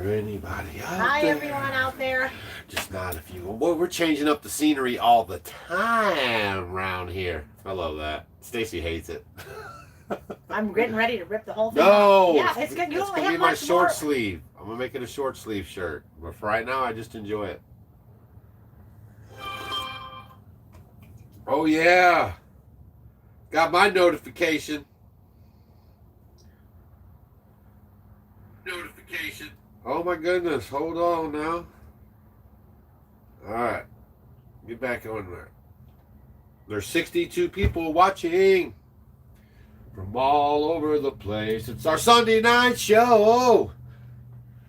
there anybody out Hi, there? everyone out there. Just not a few. Well, we're changing up the scenery all the time around here. I love that. Stacy hates it. I'm getting ready to rip the whole thing No, off. Yeah, it's good. You it's only gonna have be my much short more. sleeve. I'm gonna make it a short sleeve shirt. But for right now, I just enjoy it. Oh yeah, got my notification. Oh my goodness, hold on now. All right, get back on there. There's 62 people watching from all over the place. It's our Sunday night show.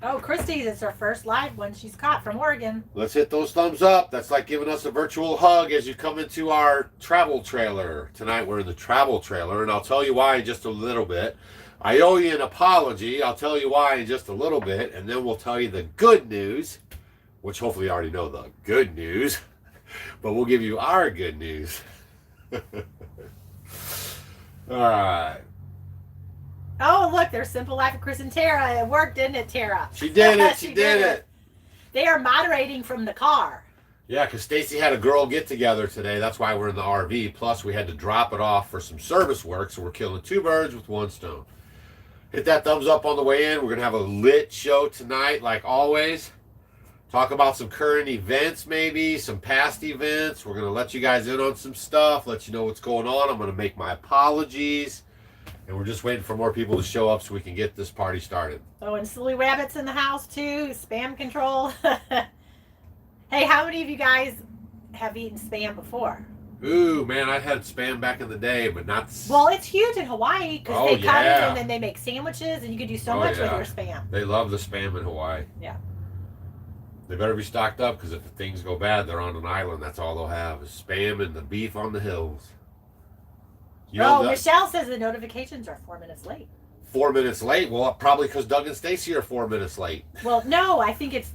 Oh, Christy's, it's her first live one she's caught from Oregon. Let's hit those thumbs up. That's like giving us a virtual hug as you come into our travel trailer. Tonight we're in the travel trailer, and I'll tell you why in just a little bit. I owe you an apology. I'll tell you why in just a little bit, and then we'll tell you the good news, which hopefully you already know the good news, but we'll give you our good news. All right. Oh, look, there's Simple Life of Chris and Tara. It worked, didn't it, Tara? She did it. She did it. They are moderating from the car. Yeah, because Stacy had a girl get together today. That's why we're in the RV. Plus, we had to drop it off for some service work, so we're killing two birds with one stone. Hit that thumbs up on the way in. We're going to have a lit show tonight, like always. Talk about some current events, maybe, some past events. We're going to let you guys in on some stuff, let you know what's going on. I'm going to make my apologies. And we're just waiting for more people to show up so we can get this party started. Oh, and silly rabbits in the house, too. Spam control. Hey, how many of you guys have eaten spam before? Ooh, man, I had spam back in the day, but not... Well, it's huge in Hawaii because they cut it yeah. and then they make sandwiches and you can do so much with your spam. They love the spam in Hawaii. Yeah. They better be stocked up because if things go bad, they're on an island. That's all they'll have is spam and the beef on the hills. Michelle says the notifications are 4 minutes late. 4 minutes late? Well, probably because Doug and Stacy are 4 minutes late. Well, no, I think it's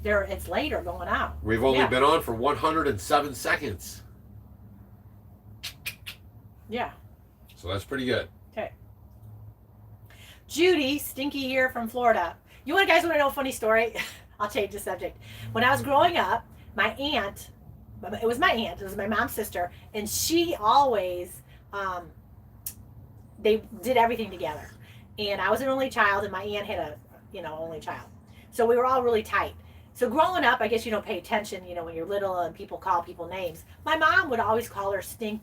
later going out. We've only been on for 107 seconds. Yeah. So that's pretty good. Okay. Judy, Stinky here from Florida. You guys want to know a funny story? I'll change the subject. When I was growing up, my aunt, it was my mom's sister, and she always, they did everything together. And I was an only child, and my aunt had a, only child. So we were all really tight. So growing up, I guess you don't pay attention, when you're little and people call people names. My mom would always call her stink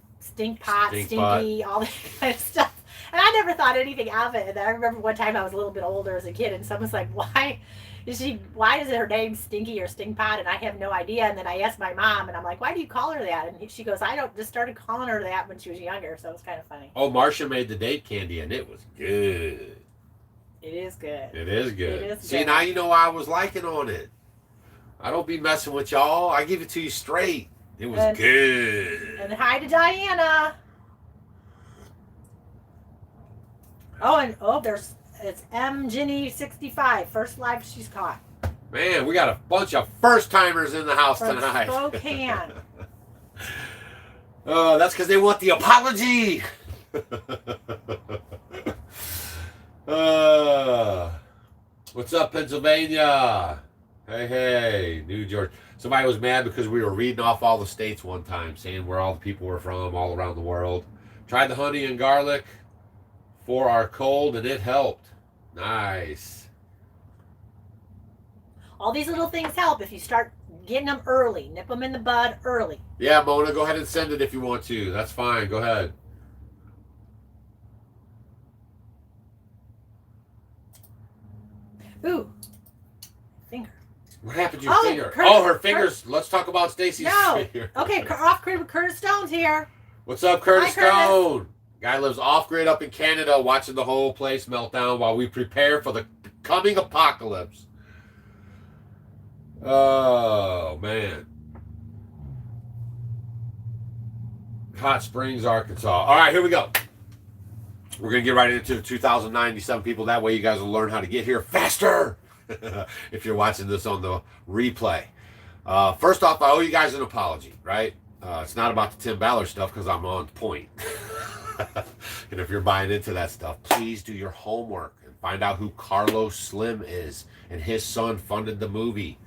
pot, stinky, all that kind of stuff. And I never thought anything of it. And I remember one time I was a little bit older as a kid, and someone's like, why is her name Stinky or Stink Pot? And I have no idea. And then I asked my mom, and I'm like, why do you call her that? And she goes, just started calling her that when she was younger. So it was kind of funny. Oh, Marcia made the date candy, and it was good. It is good. It is good. It is See, good. now you know why I was liking on it. I don't be messing with y'all. I give it to you straight. It was good. And hi to Diana. It's M Ginny 65, first live she's caught. Man, we got a bunch of first timers in the house From tonight. Spokane. Oh, that's because they want the apology. What's up, Pennsylvania? Hey, New Georgia. Somebody was mad because we were reading off all the states one time, saying where all the people were from all around the world. Tried the honey and garlic for our cold, and it helped. Nice. All these little things help if you start getting them early. Nip them in the bud early. Yeah, Mona, go ahead and send it if you want to. That's fine. Go ahead. Ooh. Finger. What happened to your finger? Her fingers. Let's talk about Stacy's finger. Okay, off-grid Curtis Stone's here. What's up, Curtis Hi, Stone? Curtis. Guy lives off-grid up in Canada watching the whole place melt down while we prepare for the coming apocalypse. Oh, man. Hot Springs, Arkansas. All right, here we go. We're going to get right into the 2,097 people. That way you guys will learn how to get here faster if you're watching this on the replay. First off, I owe you guys an apology, right? It's not about the Tim Ballard stuff because I'm on point. And if you're buying into that stuff, please do your homework and Find out who Carlos Slim is, and his son funded the movie.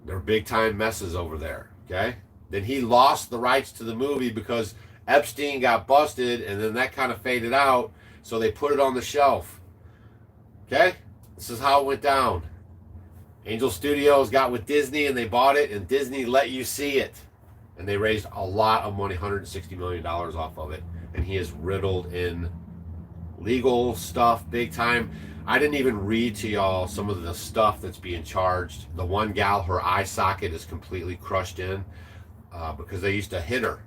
They're big time messes over there. Okay. Then he lost the rights to the movie because Epstein got busted, and then that kind of faded out. So they put it on the shelf. Okay. This is how it went down. Angel Studios got with Disney, and they bought it, and Disney let you see it. And they raised a lot of money, $160 million off of it. And he is riddled in legal stuff big time. I didn't even read to y'all some of the stuff that's being charged. The one gal, her eye socket is completely crushed in because they used to hit her.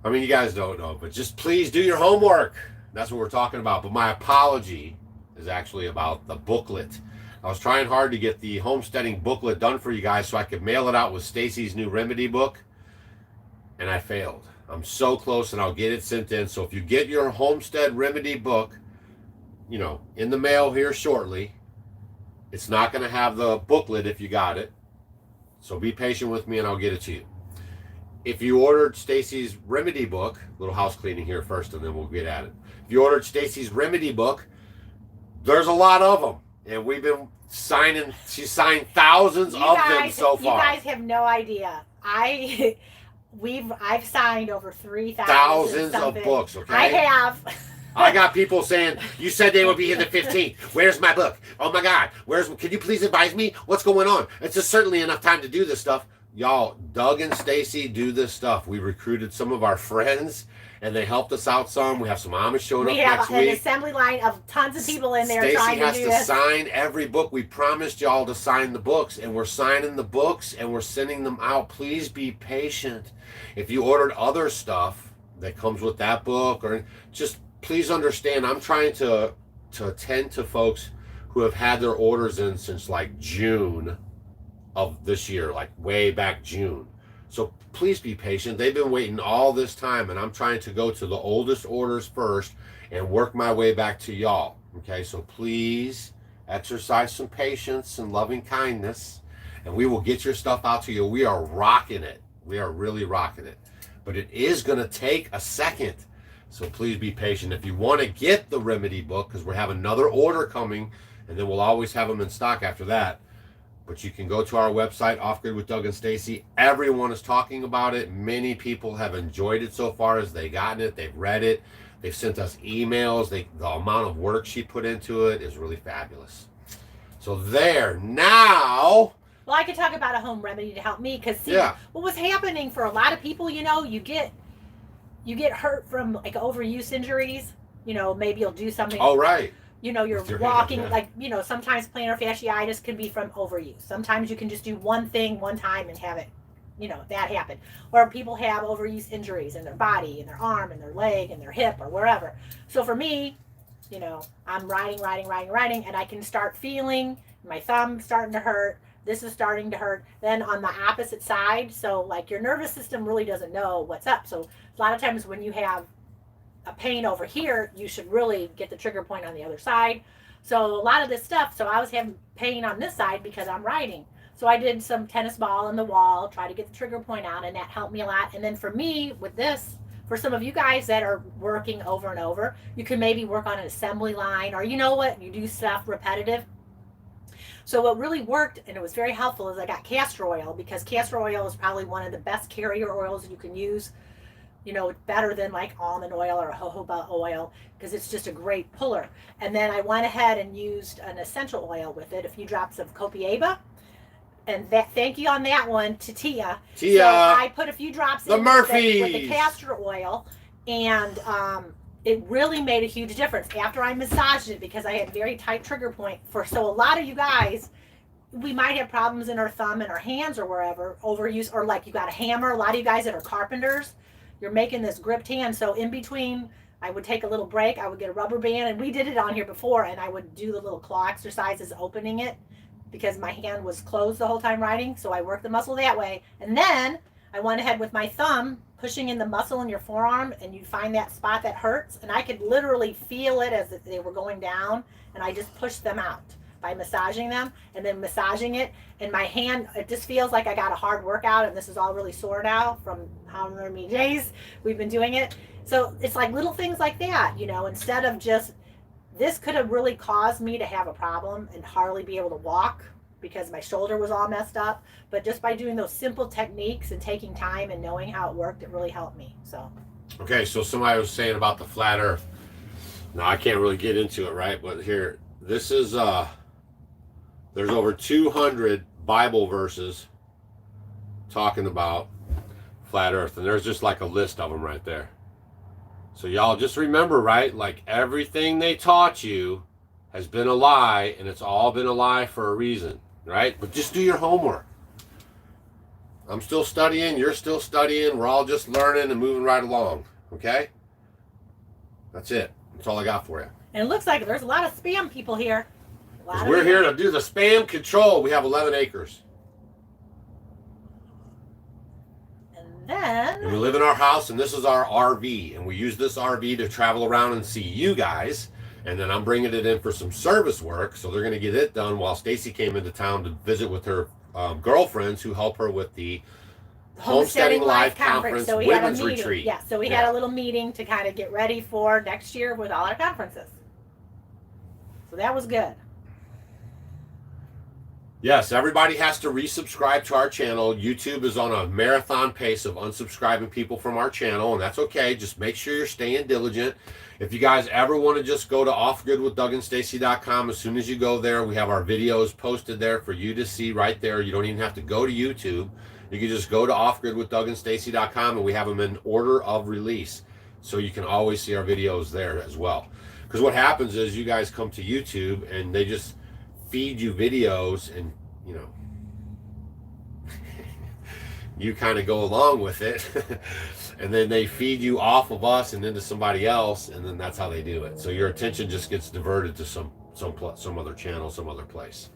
I mean, you guys don't know, but just please do your homework. That's what we're talking about. But my apology is actually about the booklet. I was trying hard to get the homesteading booklet done for you guys so I could mail it out with Stacy's new remedy book, and I failed. I'm so close, and I'll get it sent in. So if you get your homestead remedy book, you know, in the mail here shortly, it's not going to have the booklet if you got it. So be patient with me, and I'll get it to you. If you ordered Stacy's remedy book, little house cleaning here first, and then we'll get at it. If you ordered Stacy's remedy book, there's a lot of them. And we've been signing, she signed thousands of them so far. You guys have no idea. I've signed over 3,000 thousands of books, okay? I have. I got people saying, you said they would be here the 15th. Where's my book? Oh my God. Can you please advise me? What's going on? It's just certainly enough time to do this stuff. Y'all, Doug and Stacy do this stuff. We recruited some of our friends, and they helped us out some. We have some Amish showing up next week. We have an assembly line of tons of people in there trying to do this. Stacy has to sign every book. We promised y'all to sign the books, and we're signing the books, and we're sending them out. Please be patient. If you ordered other stuff that comes with that book, or just please understand, I'm trying to attend to folks who have had their orders in since like June of this year, like way back June. So please be patient. They've been waiting all this time, and I'm trying to go to the oldest orders first and work my way back to y'all. Okay, so please exercise some patience and loving kindness, and we will get your stuff out to you. We are rocking it. We are really rocking it. But it is going to take a second. So please be patient. If you want to get the remedy book, because we have another order coming, and then we'll always have them in stock after that. But you can go to our website, Off Grid with Doug and Stacy. Everyone is talking about it. Many people have enjoyed it so far as they've gotten it. They've read it. They've sent us emails. The amount of work she put into it is really fabulous. So there. Now... Well, I could talk about a home remedy to help me, because what was happening for a lot of people, you know, you get hurt from like overuse injuries. You know, maybe you'll do something. Oh, right. You know, you're walking, like, you know, sometimes plantar fasciitis can be from overuse. Sometimes you can just do one thing one time and have it, you know, that happen. Or people have overuse injuries in their body, in their arm, in their leg, in their hip, or wherever. So for me, you know, I'm riding, and I can start feeling my thumb starting to hurt. This is starting to hurt. Then on the opposite side, so like your nervous system really doesn't know what's up. So a lot of times when you have a pain over here, you should really get the trigger point on the other side. So a lot of this stuff, so I was having pain on this side because I'm riding. So I did some tennis ball in the wall, try to get the trigger point out, and that helped me a lot. And then for me, with this, for some of you guys that are working over and over, you can maybe work on an assembly line, or you know what, you do stuff repetitive. So what really worked, and it was very helpful, is I got castor oil, because castor oil is probably one of the best carrier oils you can use. You know, better than like almond oil or jojoba oil, because it's just a great puller. And then I went ahead and used an essential oil with it, a few drops of copiaba. And that, thank you on that one to Tia. Tia. So I put a few drops in with the castor oil, and it really made a huge difference after I massaged it, because I had very tight trigger point. So a lot of you guys, we might have problems in our thumb and our hands or wherever, overuse, or like you got a hammer. A lot of you guys that are carpenters, you're making this gripped hand. So in between, I would take a little break. I would get a rubber band, and we did it on here before, and I would do the little claw exercises opening it, because my hand was closed the whole time riding. So I worked the muscle that way. And then I went ahead with my thumb, pushing in the muscle in your forearm, and you find that spot that hurts. And I could literally feel it as they were going down, and I just pushed them out by massaging them, and then massaging it. And my hand, it just feels like I got a hard workout, and this is all really sore now from how many days we've been doing it. So it's like little things like that, you know, instead of just This could have really caused me to have a problem and hardly be able to walk because my shoulder was all messed up. But just by doing those simple techniques and taking time and knowing how it worked, it really helped me. So. Okay, so somebody was saying about the flat earth. Now, I can't really get into it, right? But here, this is, there's over 200 Bible verses talking about flat earth. And there's just like a list of them right there. So y'all just remember, right? Like everything they taught you has been a lie, and it's all been a lie for a reason, right? But just do your homework. I'm still studying. You're still studying. We're all just learning and moving right along, okay? That's it. That's all I got for you. And it looks like there's a lot of spam people here. We're here to do the spam control. We have 11 acres. And we live in our house, and this is our RV, and we use this RV to travel around and see you guys. And then I'm bringing it in for some service work, so they're going to get it done while Stacy came into town to visit with her girlfriends who help her with the Homesteading Live Conference so we Women's had a meeting. Retreat. Yeah, so we had a little meeting to kind of get ready for next year with all our conferences. So that was good. Yes, everybody has to resubscribe to our channel. YouTube is on a marathon pace of unsubscribing people from our channel, and that's okay. Just make sure you're staying diligent. If you guys ever want to just go to offgridwithdougandstacy.com, as soon as you go there, we have our videos posted there for you to see right there. You don't even have to go to YouTube. You can just go to offgridwithdougandstacy.com, and we have them in order of release. So you can always see our videos there as well. Because what happens is you guys come to YouTube, and they just feed you videos, and you know you kind of go along with it and then they feed you off of us and into somebody else, and then that's how they do it. So your attention just gets diverted to some other channel, some other place.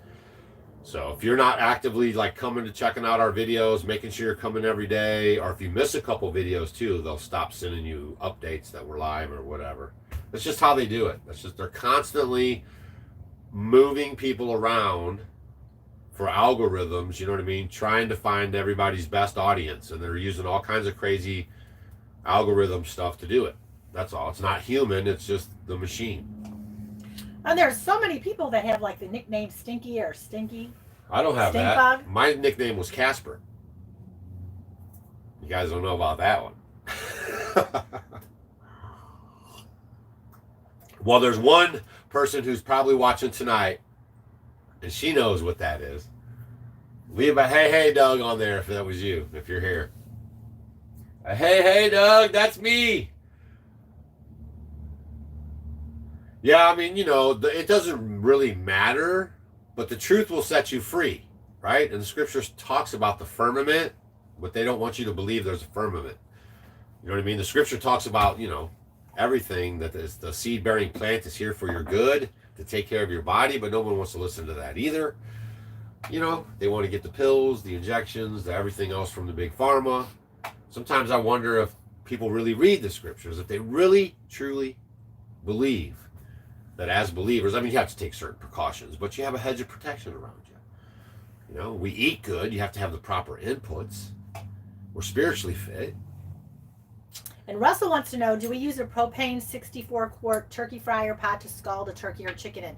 So if you're not actively like coming to checking out our videos, making sure you're coming every day, or if you miss a couple videos too, they'll stop sending you updates that we're live or whatever. That's just how they do it. That's just, they're constantly moving people around for algorithms, you know what I mean, trying to find everybody's best audience, and they're using all kinds of crazy algorithm stuff to do it. That's all. It's not human, it's just the machine. And there's so many people that have like the nickname Stinky or Stinky. I don't have Stink that. bug. My nickname was Castor. You guys don't know about that one. Well, there's one person who's probably watching tonight, and she knows what that is. Leave a hey Doug on there if that was you, if you're here. A hey Doug, that's me. Yeah, I mean, you know, it doesn't really matter, but the truth will set you free, right? And the scriptures talks about the firmament, but they don't want you to believe there's a firmament. You know what I mean? The scripture talks about, you know, everything that is the seed-bearing plant is here for your good, to take care of your body, but no one wants to listen to that either. You know, they want to get the pills, the injections, the everything else from the big pharma. Sometimes I wonder if people really read the scriptures, if they really, truly believe that as believers, I mean, you have to take certain precautions, but you have a hedge of protection around you. You know, we eat good. You have to have the proper inputs. We're spiritually fit. And Russell wants to know, do we use a propane 64-quart turkey fryer pot to scald a turkey or chicken in?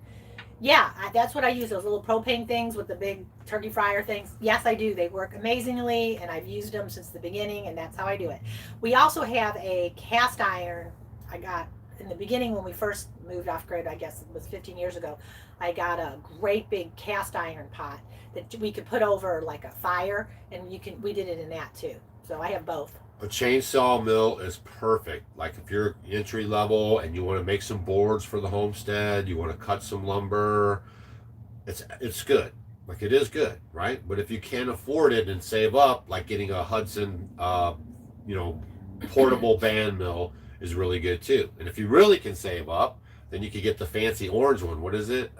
Yeah, that's what I use, those little propane things with the big turkey fryer things. Yes, I do. They work amazingly, and I've used them since the beginning, and that's how I do it. We also have a cast iron I got in the beginning when we first moved off grid, I guess it was 15 years ago. I got a great big cast iron pot that we could put over like a fire, and we did it in that too. So I have both. A chainsaw mill is perfect. Like if you're entry level and you want to make some boards for the homestead, you want to cut some lumber, it's good. Like it is good, right? But if you can't afford it and save up, like getting a Hudson, you know, portable band mill is really good too. And if you really can save up, then you could get the fancy orange one. What is it?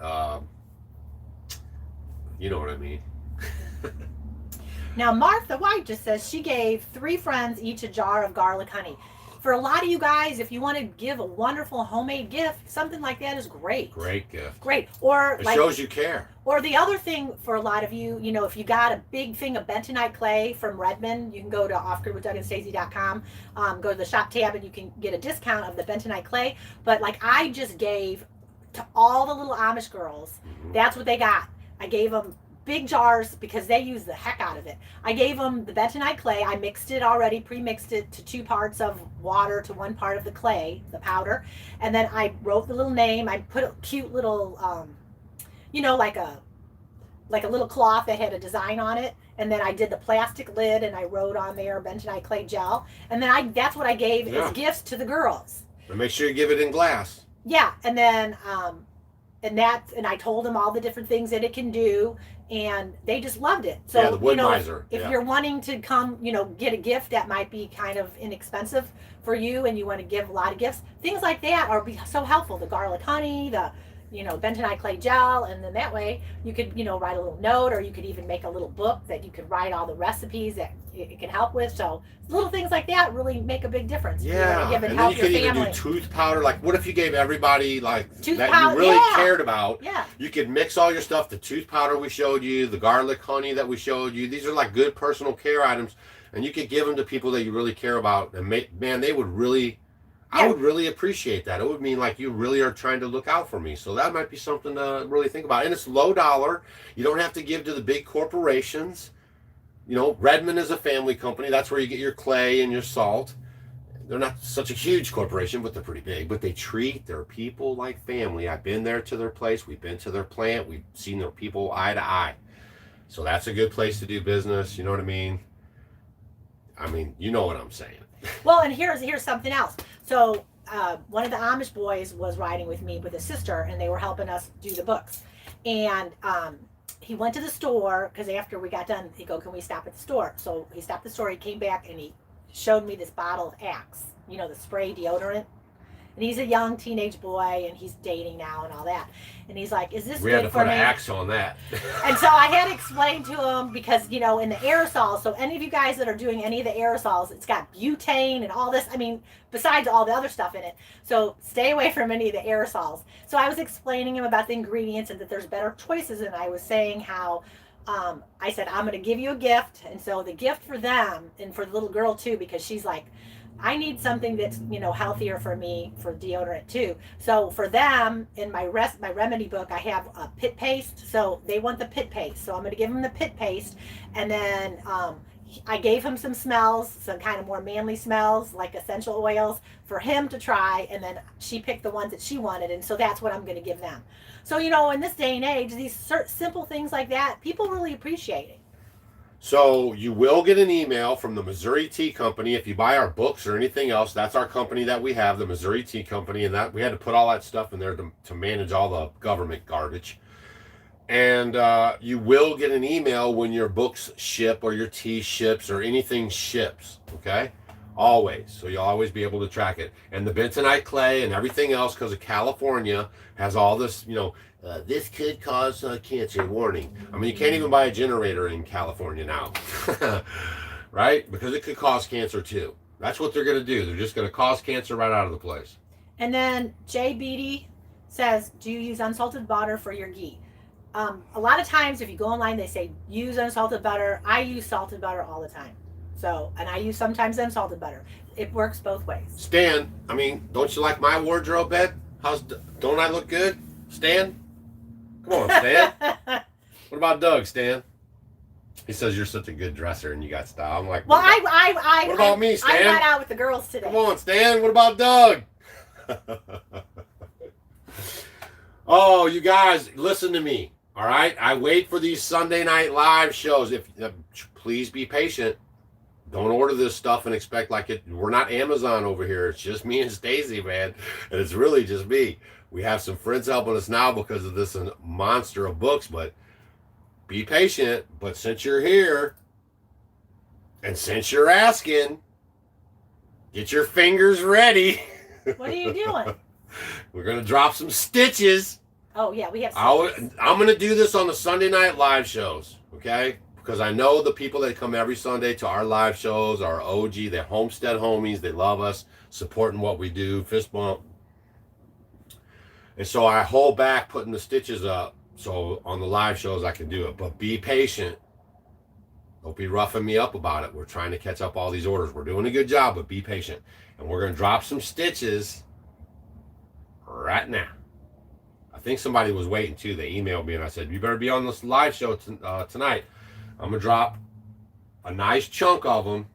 You know what I mean. Now, Martha White just says she gave 3 friends each a jar of garlic honey. For a lot of you guys, if you want to give a wonderful homemade gift, something like that is great. Great gift. Great. Or it shows you care. Or the other thing for a lot of you, you know, if you got a big thing of bentonite clay from Redmond, you can go to offgridwithdougandstacy.com, go to the shop tab, and you can get a discount of the bentonite clay. But like I just gave to all the little Amish girls. That's what they got. I gave them big jars because they use the heck out of it. I gave them the bentonite clay. I mixed it already, pre-mixed it to 2 parts of water to 1 part of the clay, the powder. And then I wrote the little name. I put a cute little, like a little cloth that had a design on it. And then I did the plastic lid and I wrote on there bentonite clay gel. And then that's what I gave as gifts to the girls. And make sure you give it in glass. Yeah. And then, and I told them all the different things that it can do, and they just loved it. So, the wood miser. If you're wanting to come, get a gift that might be kind of inexpensive for you, and you want to give a lot of gifts, things like that are so helpful. The garlic honey, the bentonite clay gel, and then that way you could, write a little note, or you could even make a little book that you could write all the recipes that it can help with. So little things like that really make a big difference. Yeah, give and then you could even do tooth powder. Like, what if you gave everybody tooth that powder, you really cared about? Yeah. You could mix all your stuff. The tooth powder we showed you, the garlic honey that we showed you. These are like good personal care items, and you could give them to people that you really care about. And they would really. I would really appreciate that. It would mean like you really are trying to look out for me. So that might be something to really think about. And it's low dollar. You don't have to give to the big corporations. Redmond is a family company. That's where you get your clay and your salt. They're not such a huge corporation, but they're pretty big. But they treat their people like family. I've been there to their place. We've been to their plant. We've seen their people eye to eye. So that's a good place to do business. You know what I mean? You know what I'm saying. Well, and here's something else. So one of the Amish boys was riding with me with his sister, and they were helping us do the books. And he went to the store because after we got done, he go, "Can we stop at the store?" So he stopped at the store. He came back and he showed me this bottle of Axe, the spray deodorant. And he's a young teenage boy, and he's dating now and all that. And he's like, "Is this we good had to for put me?" an Axe on that. And so I had to explain to him because, in the aerosols, so any of you guys that are doing any of the aerosols, it's got butane and all this, besides all the other stuff in it. So stay away from any of the aerosols. So I was explaining him about the ingredients and that there's better choices. And I was saying how, I said, "I'm going to give you a gift." And so the gift for them, and for the little girl too, because she's like, "I need something that's, healthier for me, for deodorant too." So for them, in my remedy book, I have a pit paste. So they want the pit paste. So I'm going to give them the pit paste. And then I gave him some smells, some kind of more manly smells, like essential oils, for him to try. And then she picked the ones that she wanted. And so that's what I'm going to give them. So, in this day and age, these simple things like that, people really appreciate it. So you will get an email from the Missouri Tea Company if you buy our books or anything else. That's our company that we have, the Missouri Tea Company, and that we had to put all that stuff in there to manage all the government garbage. And you will get an email when your books ship or your tea ships or anything ships, okay? Always. So you'll always be able to track it. And the bentonite clay and everything else, because of California, has all this, this could cause cancer, warning. You can't even buy a generator in California now, right? Because it could cause cancer too. That's what they're going to do. They're just going to cause cancer right out of the place. And then Jay Beatty says, "Do you use unsalted butter for your ghee?" A lot of times if you go online, they say use unsalted butter. I use salted butter all the time. So, and I use sometimes unsalted butter. It works both ways. Stan, don't you like my wardrobe, Ed? Don't I look good? Stan? Come on, Stan. What about Doug, Stan? He says you're such a good dresser and you got style. I'm like, well, what about me, Stan? I went out with the girls today. Come on, Stan. What about Doug? Oh, you guys, listen to me. All right, I wait for these Sunday night live shows. Please be patient. Don't order this stuff and expect like it. We're not Amazon over here. It's just me and Stacy, man, and it's really just me. We have some friends helping us now because of this monster of books, but be patient. But since you're here, and since you're asking, get your fingers ready. What are you doing? We're gonna drop some stitches. Oh yeah, we have stitches. I'm gonna do this on the Sunday night live shows, okay? Because I know the people that come every Sunday to our live shows are OG, they're Homestead homies, they love us, supporting what we do, fist bump. And so I hold back putting the stitches up so on the live shows I can do it. But be patient. Don't be roughing me up about it. We're trying to catch up all these orders. We're doing a good job, but be patient. And we're going to drop some stitches right now. I think somebody was waiting too. They emailed me and I said, you better be on this live show tonight. I'm going to drop a nice chunk of them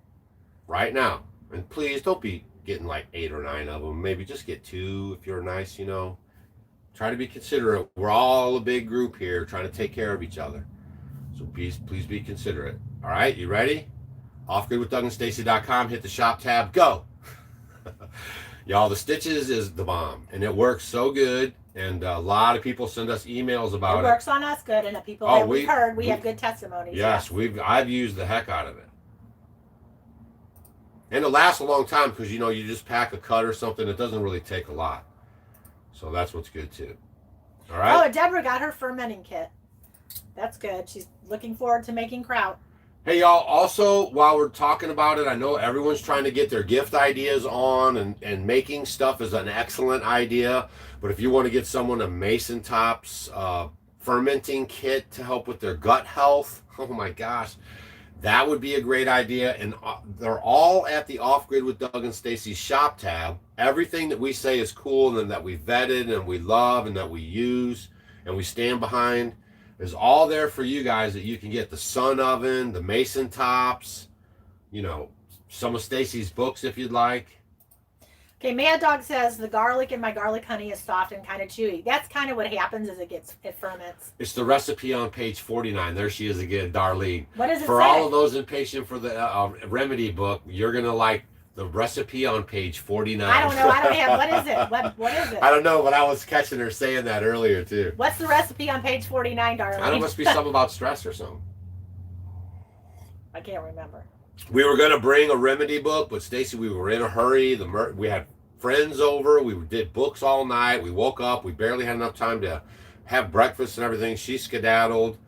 right now. And please don't be getting like 8 or 9 of them. Maybe just get 2 if you're nice, you know. Try to be considerate. We're all a big group here trying to take care of each other. So please be considerate. All right, you ready? Offgridwithdougandstacy.com. Hit the shop tab. Go. Y'all, the stitches is the bomb. And it works so good. And a lot of people send us emails about it. It works on us good. And the people that we've heard, we have good testimonies. Yes, I've used the heck out of it. And it lasts a long time because, you know, you just pack a cut or something. It doesn't really take a lot. So that's what's good, too. All right? Oh, Deborah got her fermenting kit. That's good. She's looking forward to making kraut. Hey, y'all, also, while we're talking about it, I know everyone's trying to get their gift ideas on, and making stuff is an excellent idea. But if you want to get someone a Mason Tops fermenting kit to help with their gut health, oh my gosh, that would be a great idea. And they're all at the Off Grid with Doug and Stacy shop tab. Everything that we say is cool and that we vetted and we love and that we use and we stand behind is all there for you guys, that you can get the Sun Oven, the Mason Tops, you know, some of Stacy's books if you'd like. Okay, Mad Dog says the garlic in my garlic honey is soft and kind of chewy. That's kind of what happens as it ferments. It's the recipe on page 49. There she is again, Darlene. What does it For say? all of those impatient for the Remedy book, you're going to like the recipe on page 49. I don't know. I don't have. What is it? What is it? I don't know, but I was catching her saying that earlier too. What's the recipe on page 49, Darlene? I don't know, must be something about stress or something. I can't remember. We were going to bring a Remedy book, but Stacy, we were in a hurry. We had friends over. We did books all night. We woke up. We barely had enough time to have breakfast and everything. She skedaddled.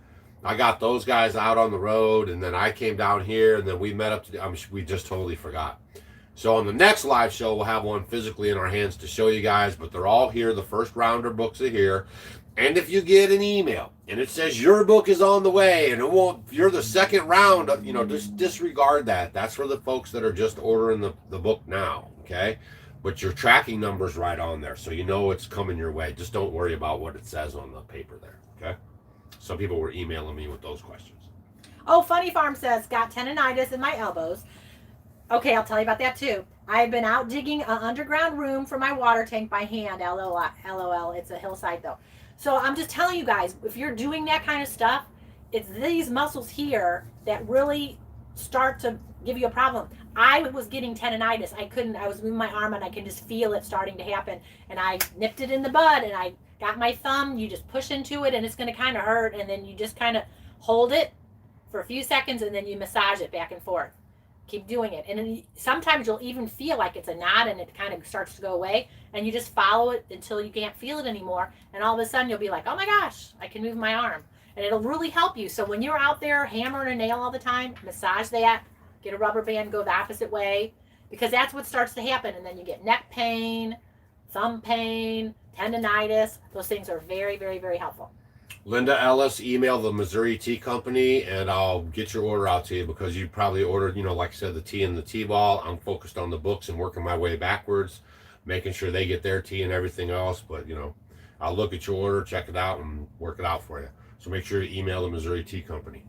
I got those guys out on the road, and then I came down here, and then we met up. We just totally forgot. So on the next live show, we'll have one physically in our hands to show you guys, but they're all here. The first rounder books are here. And if you get an email and it says your book is on the way and you're the second round, you know, just disregard that. That's for the folks that are just ordering the book now, okay? But your tracking number's right on there, so you know it's coming your way. Just don't worry about what it says on the paper there, okay? Some people were emailing me with those questions. Oh, Funny Farm says, got tendonitis in my elbows. Okay, I'll tell you about that too. I've been out digging an underground room for my water tank by hand. LOL. It's a hillside though. So I'm just telling you guys, if you're doing that kind of stuff, it's these muscles here that really start to give you a problem. I was getting tendonitis. I was moving my arm and I can just feel it starting to happen. And I nipped it in the bud and I got my thumb. You just push into it and it's going to kind of hurt. And then you just kind of hold it for a few seconds and then you massage it back and forth. Keep doing it. And then sometimes you'll even feel like it's a knot and it kind of starts to go away. And you just follow it until you can't feel it anymore. And all of a sudden you'll be like, oh my gosh, I can move my arm. And it'll really help you. So when you're out there hammering a nail all the time, massage that. Get a rubber band, go the opposite way. Because that's what starts to happen. And then you get neck pain, thumb pain, tendonitis. Those things are very, very, very helpful. Linda Ellis, email the Missouri Tea Company, and I'll get your order out to you because you probably ordered, you know, like I said, the tea and the tea ball. I'm focused on the books and working my way backwards, making sure they get their tea and everything else. But, you know, I'll look at your order, check it out, and work it out for you. So make sure you email the Missouri Tea Company.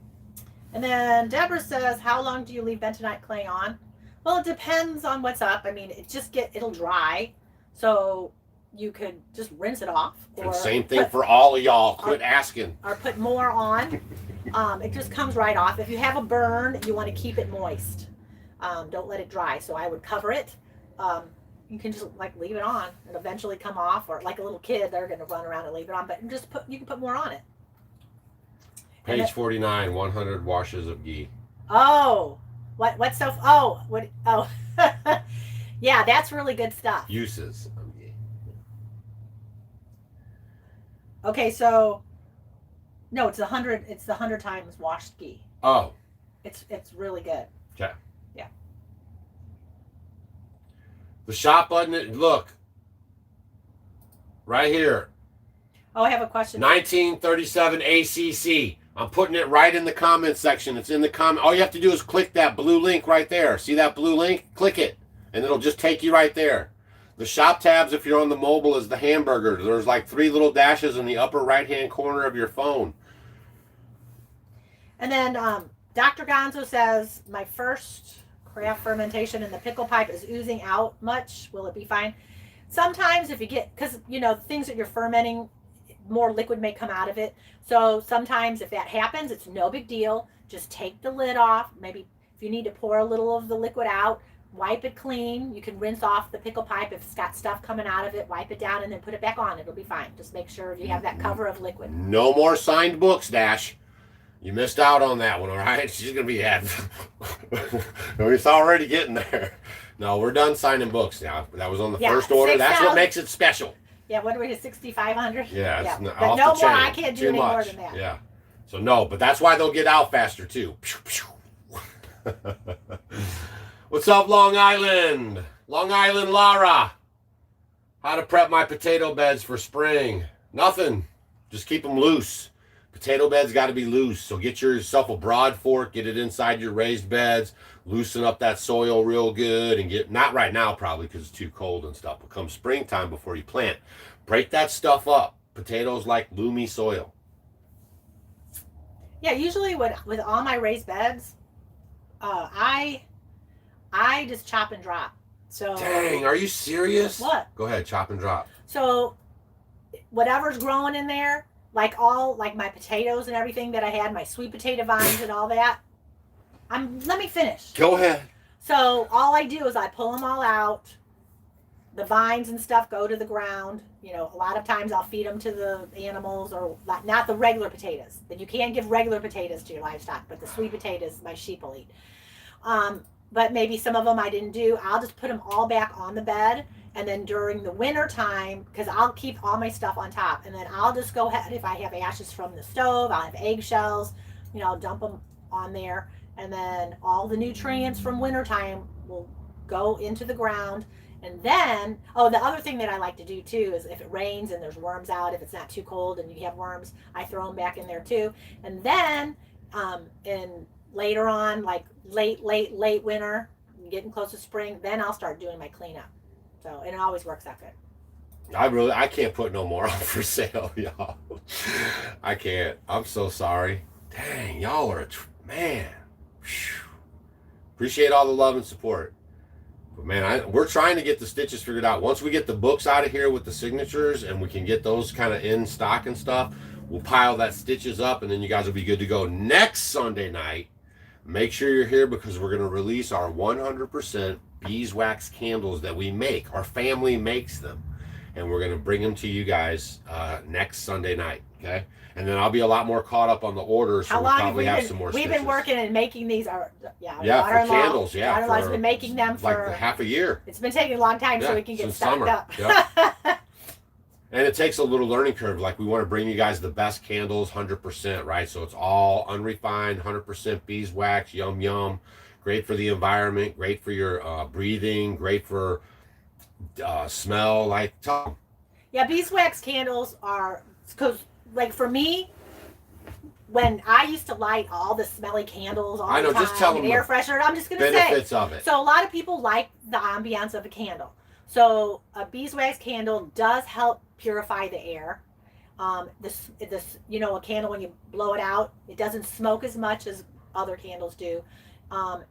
And then Deborah says, how long do you leave bentonite clay on? Well, it depends on what's up. I mean, it'll dry. So you could just rinse it off. And same thing for all of y'all. Quit asking. Or put more on. It just comes right off. If you have a burn, you want to keep it moist. Don't let it dry. So I would cover it. You can just like leave it on and eventually come off. Or like a little kid, they're going to run around and leave it on. But you can put more on it. Page 49, 100 washes of ghee. Oh, what's so? Oh. Yeah, that's really good stuff. Uses of ghee. Okay, so no, it's 100. It's the 100 times washed ghee. Oh, it's really good. Okay. Yeah. The shop button. Look, right here. Oh, I have a question. 1937 ACC. I'm putting it right in the comment section. It's in the comment. All you have to do is click that blue link right there. See that blue link? Click it, and it'll just take you right there. The shop tabs, if you're on the mobile, is the hamburger. There's like 3 little dashes in the upper right-hand corner of your phone. And then Dr. Gonzo says, my first craft fermentation in the pickle pipe is oozing out much. Will it be fine? Sometimes if you get, because, you know, things that you're fermenting, more liquid may come out of it. So sometimes if that happens, it's no big deal. Just take the lid off. Maybe if you need to pour a little of the liquid out, wipe it clean. You can rinse off the pickle pipe if it's got stuff coming out of it, wipe it down, and then put it back on. It'll be fine. Just make sure you have that cover of liquid. No more signed books, Dash. You missed out on that one, all right? She's going to be had. It's already getting there. No, we're done signing books now. That was on the first order. That's what makes it special. Yeah, what do we get, 6,500? Yeah, it's but off no the more. chain. I can't do any more than that. Yeah. So no, but that's why they'll get out faster too. What's up, Long Island? Long Island Lara. How to prep my potato beds for spring. Nothing. Just keep them loose. Potato beds got to be loose. So get yourself a broad fork, get it inside your raised beds, loosen up that soil real good, and get, not right now probably because it's too cold and stuff, but come springtime before you plant, break that stuff up. Potatoes like loomy soil. Yeah, usually with all my raised beds, I just chop and drop. So dang, are you serious? What? Go ahead, chop and drop. So whatever's growing in there, like my potatoes and everything that I had, my sweet potato vines and all that. Let me finish. Go ahead. So all I do is I pull them all out. The vines and stuff go to the ground. You know, a lot of times I'll feed them to the animals, or not the regular potatoes. But you can't give regular potatoes to your livestock, but the sweet potatoes my sheep will eat. But maybe some of them I didn't do. I'll just put them all back on the bed. And then during the winter time, because I'll keep all my stuff on top, and then I'll just go ahead, if I have ashes from the stove, I'll have eggshells, you know, I'll dump them on there. And then all the nutrients from wintertime will go into the ground. And then, oh, the other thing that I like to do too is if it rains and there's worms out, if it's not too cold and you have worms, I throw them back in there too. And then, later on, like late winter, getting close to spring, then I'll start doing my cleanup. So, and it always works out good. I can't put no more on for sale, y'all. I can't. I'm so sorry. Dang, y'all are man. Whew. Appreciate all the love and support. But man, we're trying to get the stitches figured out. Once we get the books out of here with the signatures and we can get those kind of in stock and stuff, we'll pile that stitches up, and then you guys will be good to go next Sunday night. Make sure you're here because we're going to release our 100% beeswax candles that we make. Our family makes them, and we're going to bring them to you guys next Sunday night. Okay, and then I'll be a lot more caught up on the orders. How so long we'll probably have been, some more. We've stitches. been working and making these. For candles. Yeah, daughter-in-law's been making them for like half a year. It's been taking a long time, so we can get stocked summer. up. Yep. And it takes a little learning curve. Like, we want to bring you guys the best candles, 100%, right? So it's all unrefined, 100% beeswax, yum, yum. Great for the environment, great for your breathing, great for smell. Like, yeah, beeswax candles are, because, like, for me, when I used to light all the smelly candles all the time, just tell them air freshener, I'm just going to say. benefits of it. So a lot of people like the ambiance of a candle. So a beeswax candle does help purify the air. This a candle, when you blow it out, it doesn't smoke as much as other candles do,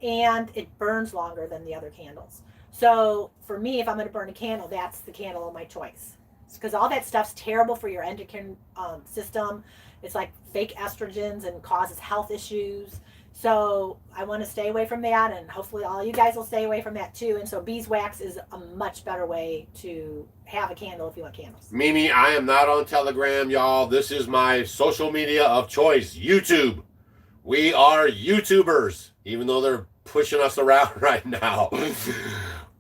and it burns longer than the other candles. So for me, if I'm going to burn a candle, that's the candle of my choice, because all that stuff's terrible for your endocrine system. It's like fake estrogens and causes health issues. So I want to stay away from that, and hopefully all you guys will stay away from that too. And so beeswax is a much better way to have a candle if you want candles. Mimi, I am not on Telegram, y'all. This is my social media of choice, YouTube. We are YouTubers, even though they're pushing us around right now.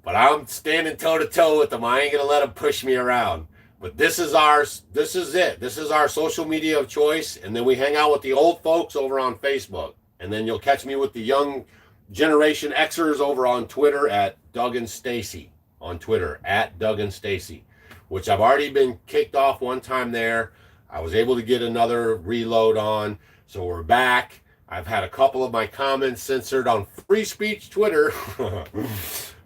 But I'm standing toe-to-toe with them. I ain't going to let them push me around. But this is it. This is our social media of choice. And then we hang out with the old folks over on Facebook. And then you'll catch me with the young generation Xers over on Twitter at Doug and Stacy. On Twitter at Doug and Stacy, which I've already been kicked off one time there. I was able to get another reload on. So we're back. I've had a couple of my comments censored on free speech Twitter.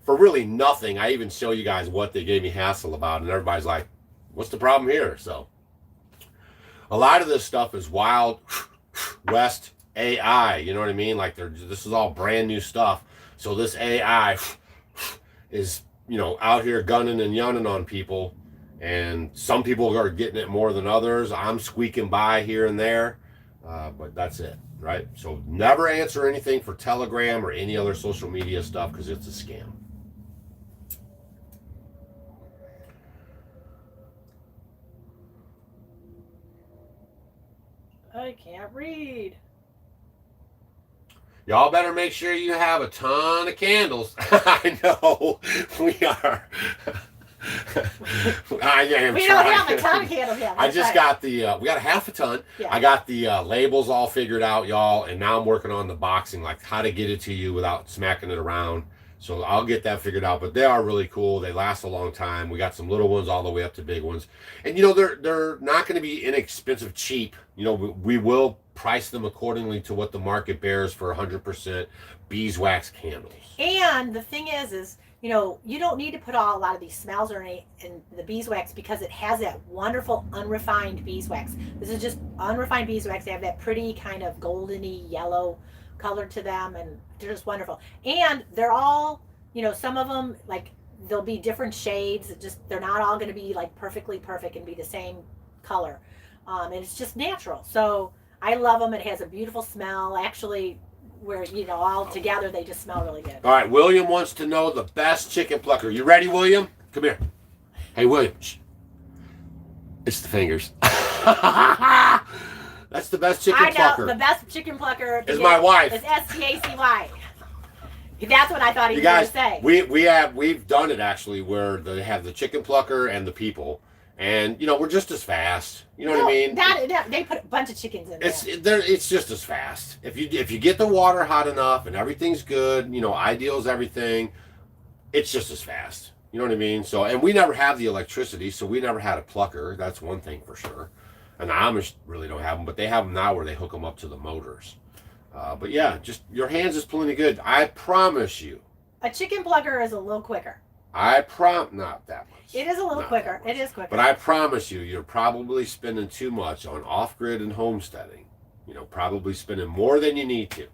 for really nothing. I even show you guys what they gave me hassle about, and everybody's like, what's the problem here? So a lot of this stuff is Wild West AI, you know what I mean? Like this is all brand new stuff. So this AI is, you know, out here gunning and yunning on people, and some people are getting it more than others. I'm squeaking by here and there, but that's it, right? So never answer anything for Telegram or any other social media stuff because it's a scam. I can't read. Y'all better make sure you have a ton of candles. I know we are. I am We trying. don't have a ton of candles yet. I just got the, we got a half a ton. Yeah. I got the labels all figured out, y'all, and now I'm working on the boxing, like how to get it to you without smacking it around. So I'll get that figured out, but they are really cool. They last a long time. We got some little ones all the way up to big ones. And, you know, they're not going to be inexpensive, cheap. You know, we will price them accordingly to what the market bears for 100% beeswax candles. And the thing is, you know, you don't need to put a lot of these smells or any in the beeswax because it has that wonderful unrefined beeswax. This is just unrefined beeswax. They have that pretty kind of goldeny yellow color to them, and they're just wonderful. And they're all, you know, some of them, like, there'll be different shades. They're not all going to be like perfectly perfect and be the same color. And it's just natural. So I love them. It has a beautiful smell. Actually, where, you know, all together they just smell really good. All right, William wants to know the best chicken plucker. You ready, William? Come here. Hey, William. Shh. It's the fingers. That's the best chicken plucker. The best chicken plucker is my wife. It's Stacy. That's what I thought he was going to say. We've done it actually where they have the chicken plucker and the people, and you know we're just as fast. You know what I mean? They put a bunch of chickens in there. It's just as fast. If you get the water hot enough and everything's good, you know, ideal's everything. It's just as fast. You know what I mean? So, and we never have the electricity, so we never had a plucker. That's one thing for sure. And the Amish really don't have them, but they have them now where they hook them up to the motors. But yeah, just your hands is plenty good. I promise you. A chicken plucker is a little quicker. Not that much. It is a little quicker. It is quicker. But I promise you, you're probably spending too much on off-grid and homesteading. You know, probably spending more than you need to.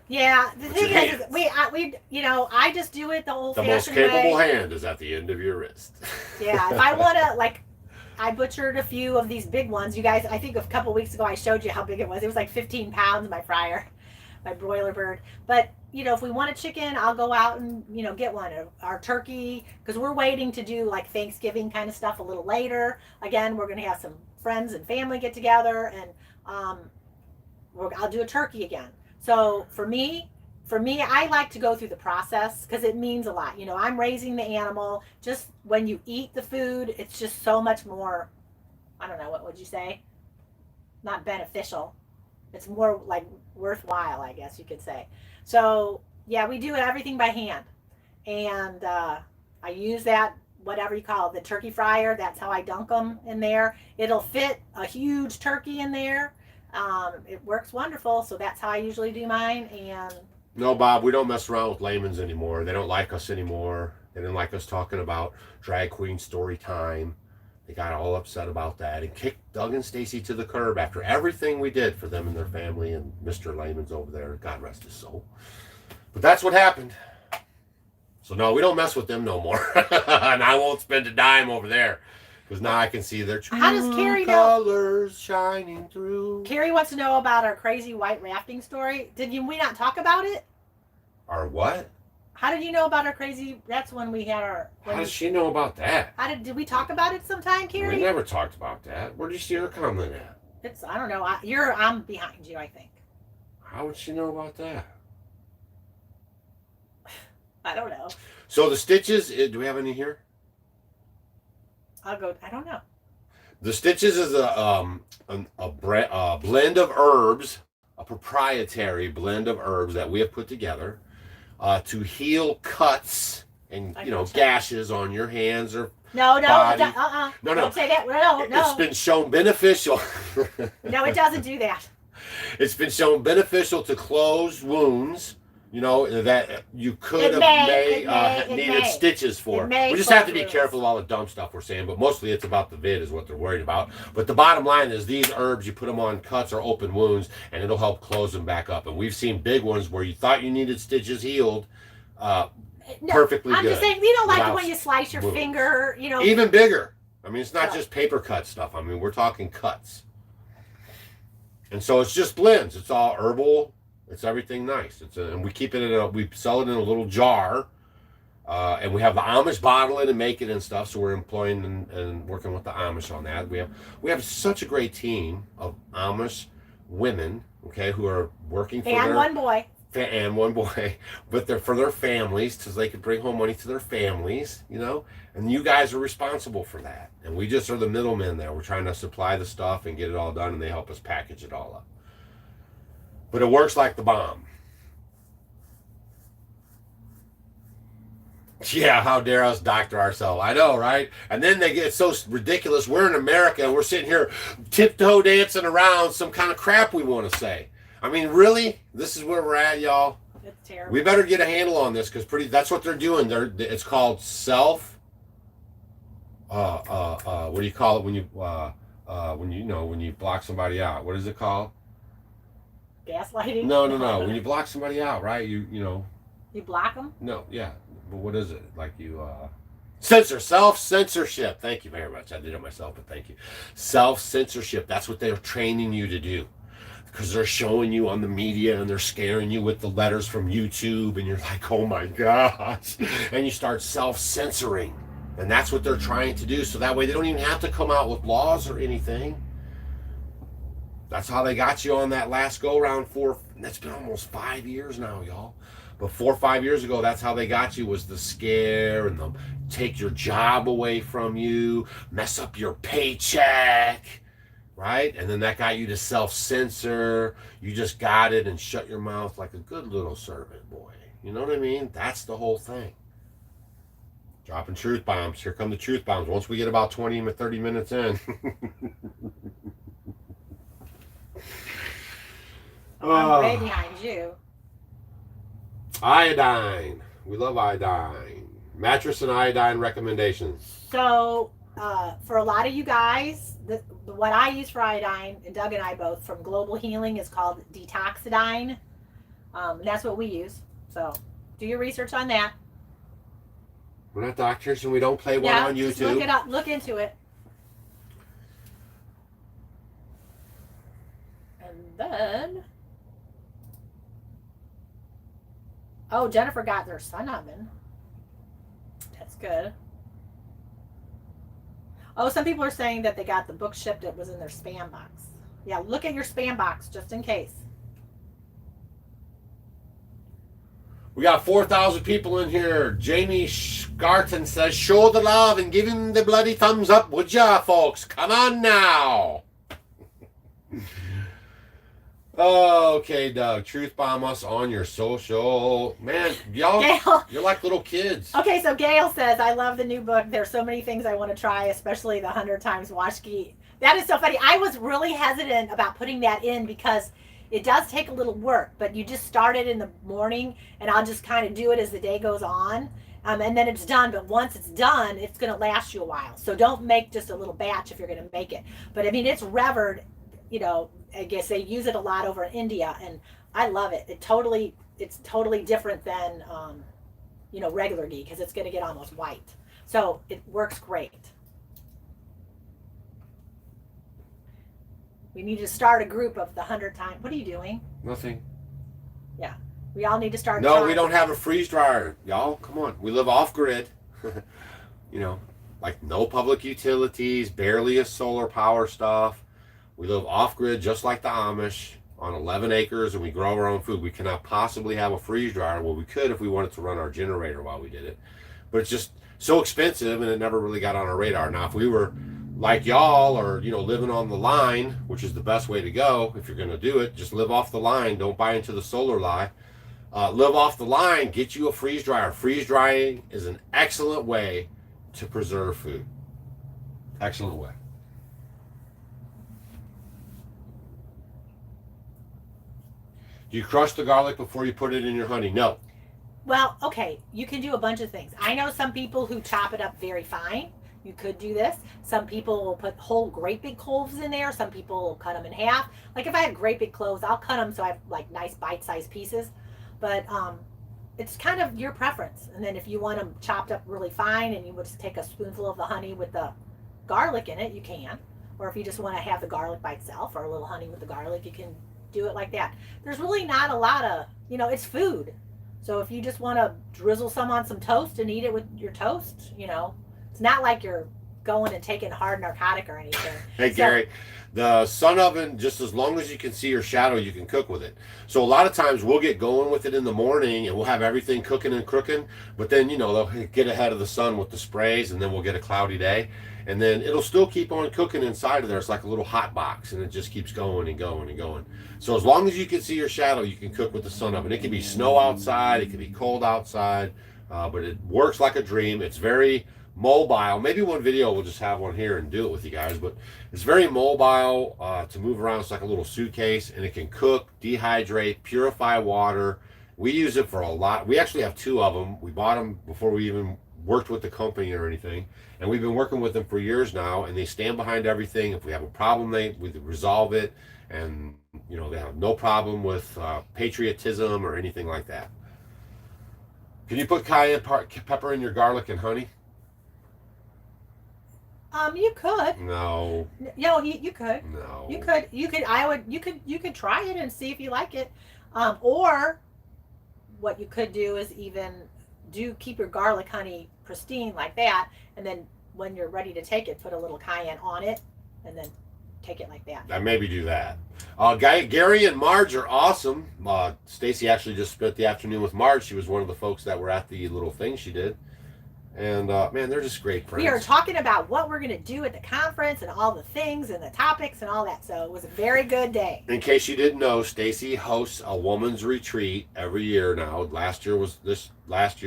Yeah, the thing is, we you know, I just do it the old-fashioned way. The most capable hand is at the end of your wrist. Yeah, if I want to, like, I butchered a few of these big ones. You guys, I think a couple weeks ago I showed you how big it was. It was like 15 pounds, my fryer, my broiler bird. But, you know, if we want a chicken, I'll go out and, you know, get one. Our turkey, because we're waiting to do like Thanksgiving kind of stuff a little later. Again, we're going to have some friends and family get together, and I'll do a turkey again. So for me, I like to go through the process because it means a lot. You know, I'm raising the animal. Just when you eat the food, it's just so much more, I don't know, what would you say? Not beneficial. It's more like worthwhile, I guess you could say. So, yeah, we do everything by hand. And I use that, whatever you call it, the turkey fryer. That's how I dunk them in there. It'll fit a huge turkey in there. It works wonderful. So that's how I usually do mine. And no, Bob, we don't mess around with layman's anymore. They don't like us anymore. They didn't like us talking about drag queen story time. They got all upset about that and kicked Doug and Stacy to the curb after everything we did for them and their family and Mr. Layman's over there. God rest his soul. But that's what happened. So no, we don't mess with them no more. And I won't spend a dime over there. Because now I can see their true colors shining through. Carrie wants to know about our crazy white rafting story. We not talk about it? Our what? How did you know about our crazy? That's when we had our. How does she know about that? Did we talk about it sometime, Carrie? We never talked about that. Where did you see her comment at? I don't know. I'm behind you, I think. How would she know about that? I don't know. So the stitches. Do we have any here? I'll go. I don't know. The stitches is a blend of herbs, a proprietary blend of herbs that we have put together to heal cuts and gashes on your hands or body. No. Don't say that. No. It's been shown beneficial. No, it doesn't do that. It's been shown beneficial to close wounds, you know, that you could It have may. needed stitches for. It may We just have to close be wounds. careful of all the dumb stuff we're saying, but mostly it's about the vid is what they're worried about. But the bottom line is these herbs, you put them on cuts or open wounds, and it'll help close them back up. And we've seen big ones where you thought you needed stitches healed, No, perfectly I'm good. just saying, you know, like without when you slice your wounds. finger, you know. Even bigger. I mean, it's not So- just paper cut stuff. I mean, we're talking cuts. And so it's just blends. It's all herbal. It's everything nice. And we keep it we sell it in a little jar, and we have the Amish bottle it and make it and stuff. So we're employing and working with the Amish on that. We have such a great team of Amish women, okay, who are working for And one boy. and one boy, but they're for their families, so they can bring home money to their families, you know. And you guys are responsible for that, and we just are the middlemen there. We're trying to supply the stuff and get it all done, and they help us package it all up. But it works like the bomb. Yeah, how dare us doctor ourselves? I know, right? And then they get so ridiculous. We're in America and we're sitting here tiptoe dancing around some kind of crap we want to say. I mean, really? This is where we're at, y'all. It's terrible. We better get a handle on this because that's what they're doing. It's called self. What do you call it when you block somebody out? What is it called? Gaslighting? No. When you block somebody out, right? You know. You block them? No, yeah. But what is it? Like you self-censorship. Thank you very much. I did it myself, but thank you. Self-censorship. That's what they're training you to do. Because they're showing you on the media and they're scaring you with the letters from YouTube and you're like, oh my gosh. And you start self-censoring. And that's what they're trying to do. So that way they don't even have to come out with laws or anything. That's how they got you on that last go-round that's been almost 5 years now, y'all. But 4 or 5 years ago, that's how they got you, was the scare and the take your job away from you, mess up your paycheck, right? And then that got you to self-censor. You just got it and shut your mouth like a good little servant boy. You know what I mean? That's the whole thing. Dropping truth bombs. Here come the truth bombs. Once we get about 20 or 30 minutes in. I'm way behind you. Iodine. We love iodine. Mattress and iodine recommendations. So, for a lot of you guys, what I use for iodine, and Doug and I both, from Global Healing, is called Detoxidine. And that's what we use. So, do your research on that. We're not doctors and we don't play one on YouTube. Just look it up. Look into it. And then... Oh, Jennifer got their sun oven. That's good. Oh, some people are saying that they got the book shipped. It was in their spam box. Yeah, look at your spam box just in case. We got 4,000 people in here. Jamie Scarton says, show the love and give him the bloody thumbs up, would ya, folks? Come on now. Okay, Doug. Truth bomb us on your social. Man, y'all, Gail. You're like little kids. Okay, so Gail says, I love the new book. There's so many things I want to try, especially the 100 times wash key. That is so funny. I was really hesitant about putting that in because it does take a little work, but you just start it in the morning and I'll just kind of do it as the day goes on. And then it's done. But once it's done, it's going to last you a while. So don't make just a little batch if you're going to make it. But I mean, it's revered, you know, I guess they use it a lot over in India and I love it. It's totally different than, you know, regular ghee because it's going to get almost white. So it works great. We need to start a group of the 100 times. What are you doing? Nothing. Yeah. We all need to start. No, we don't have a freeze dryer. Y'all, come on. We live off grid. You know, like no public utilities, barely a solar power stuff. We live off grid just like the Amish on 11 acres and we grow our own food. We cannot possibly have a freeze dryer. Well, we could if we wanted to run our generator while we did it. But it's just so expensive and it never really got on our radar. Now, if we were like y'all or, you know, living on the line, which is the best way to go if you're going to do it, just live off the line. Don't buy into the solar lie. Live off the line, get you a freeze dryer. Freeze drying is an excellent way to preserve food. Excellent way. Do you crush the garlic before you put it in your honey? No. Well, okay, you can do a bunch of things. I know some people who chop it up very fine. You could do this. Some people will put whole great big cloves in there. Some people will cut them in half. Like if I have great big cloves, I'll cut them so I have like nice bite-sized pieces. But it's kind of your preference. And then if you want them chopped up really fine and you would just take a spoonful of the honey with the garlic in it, you can. Or if you just want to have the garlic by itself or a little honey with the garlic, you can do it like that. There's really not a lot of, it's food. So if you just want to drizzle some on some toast and eat it with your toast, it's not like you're going and taking hard narcotic or anything. Hey, Gary, the sun oven, just as long as you can see your shadow, you can cook with it. So a lot of times we'll get going with it in the morning and we'll have everything cooking and crooking, but then, they'll get ahead of the sun with the sprays and then we'll get a cloudy day. And then it'll still keep on cooking inside of there. It's like a little hot box and it just keeps going and going and going. So as long as you can see your shadow, you can cook with the sun oven. It can be snow outside, it can be cold outside, but it works like a dream. It's very mobile. Maybe one video we'll just have one here and do it with you guys, but it's very mobile to move around. It's like a little suitcase and it can cook, dehydrate, purify water. We use it for a lot. We actually have 2 of them. We bought them before we even worked with the company or anything, and we've been working with them for years now, and they stand behind everything. If we have a problem, we resolve it, and they have no problem with patriotism or anything like that. Can you put cayenne pepper in your garlic and honey? You could. No. You could. No. You could. You could try it and see if you like it. Or what you could do is even keep your garlic honey pristine like that, and then when you're ready to take it, put a little cayenne on it, and then take it like that. I maybe do that. Gary and Marge are awesome. Stacy actually just spent the afternoon with Marge. She was one of the folks that were at the little thing she did. And man, they're just great friends. We are talking about what we're going to do at the conference and all the things and the topics and all that. So it was a very good day. In case you didn't know, Stacy hosts a woman's retreat every year now. This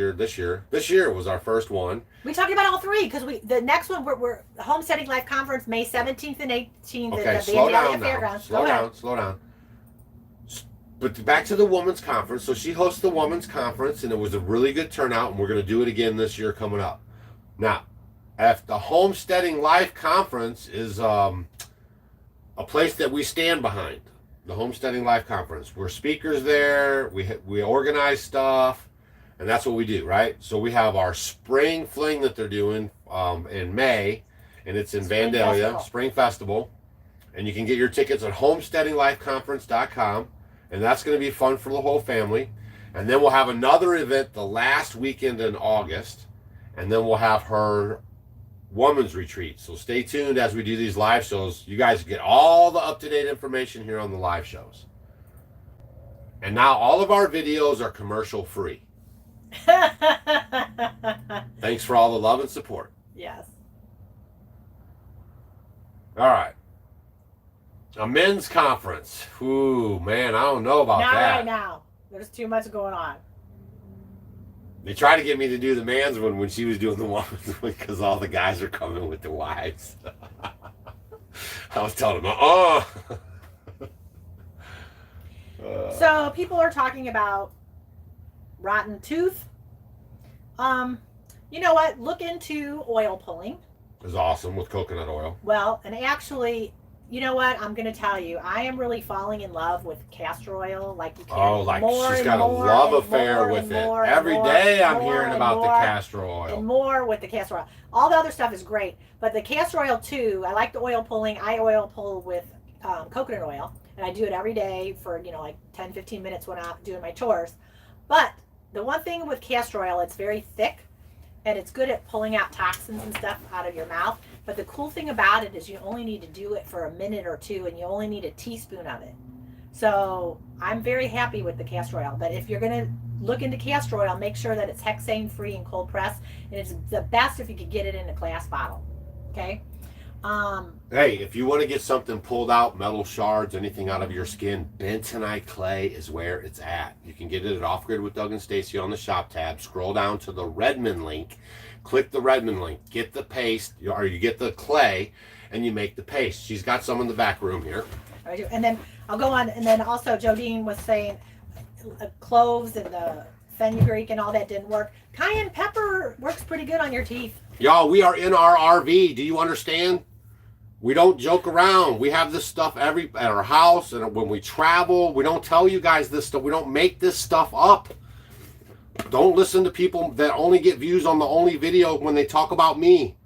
year was our first one. We talked about all 3 because the next one we're the Homesteading Life Conference May 17th and 18th Okay, at the slow Vandalia down now. Fairgrounds. Slow down. But back to the women's conference. So she hosts the women's conference, and it was a really good turnout, and we're going to do it again this year coming up. Now, if the Homesteading Life Conference is a place that we stand behind, the Homesteading Life Conference. We're speakers there. We organize stuff, and that's what we do, right? So we have our spring fling that they're doing in May, and it's in Vandalia, Spring Festival. And you can get your tickets at homesteadinglifeconference.com. And that's going to be fun for the whole family. And then we'll have another event the last weekend in August. And then we'll have her woman's retreat. So stay tuned as we do these live shows. You guys get all the up-to-date information here on the live shows. And now all of our videos are commercial free. Thanks for all the love and support. Yes. All right. A men's conference. Ooh, man, I don't know about Not that. right now. There's too much going on. They tried to get me to do the man's one when she was doing the woman's one because all the guys are coming with their wives. I was telling them, So people are talking about rotten tooth. You know what? Look into oil pulling. It's awesome with coconut oil. Well, and actually, you know what? I'm going to tell you, I am really falling in love with castor oil. Like you can't. She's got a love affair with it. Every day I'm hearing about the castor oil. And more with the castor oil. All the other stuff is great, but the castor oil too. I like the oil pulling. I oil pull with coconut oil, and I do it every day for like 10-15 minutes when I'm doing my chores. But the one thing with castor oil, it's very thick, and it's good at pulling out toxins and stuff out of your mouth. But the cool thing about it is you only need to do it for a minute or 2, and you only need a teaspoon of it. So I'm very happy with the castor oil. But if you're going to look into castor oil, make sure that it's hexane free and cold pressed. And it's the best if you could get it in a glass bottle. Okay? Hey, if you want to get something pulled out, metal shards, anything out of your skin, bentonite clay is where it's at. You can get it at Off Grid with Doug and Stacy on the shop tab. Scroll down to the Redmond link. Click the Redmond link. Get the paste, or you get the clay, and you make the paste. She's got some in the back room here. I do. And then I'll go on, and then also Jodine was saying cloves and the fenugreek and all that didn't work. Cayenne pepper works pretty good on your teeth. Y'all, we are in our RV. Do you understand? We don't joke around. We have this stuff at our house, and when we travel, we don't tell you guys this stuff. We don't make this stuff up. Don't listen to people that only get views on the only video when they talk about me,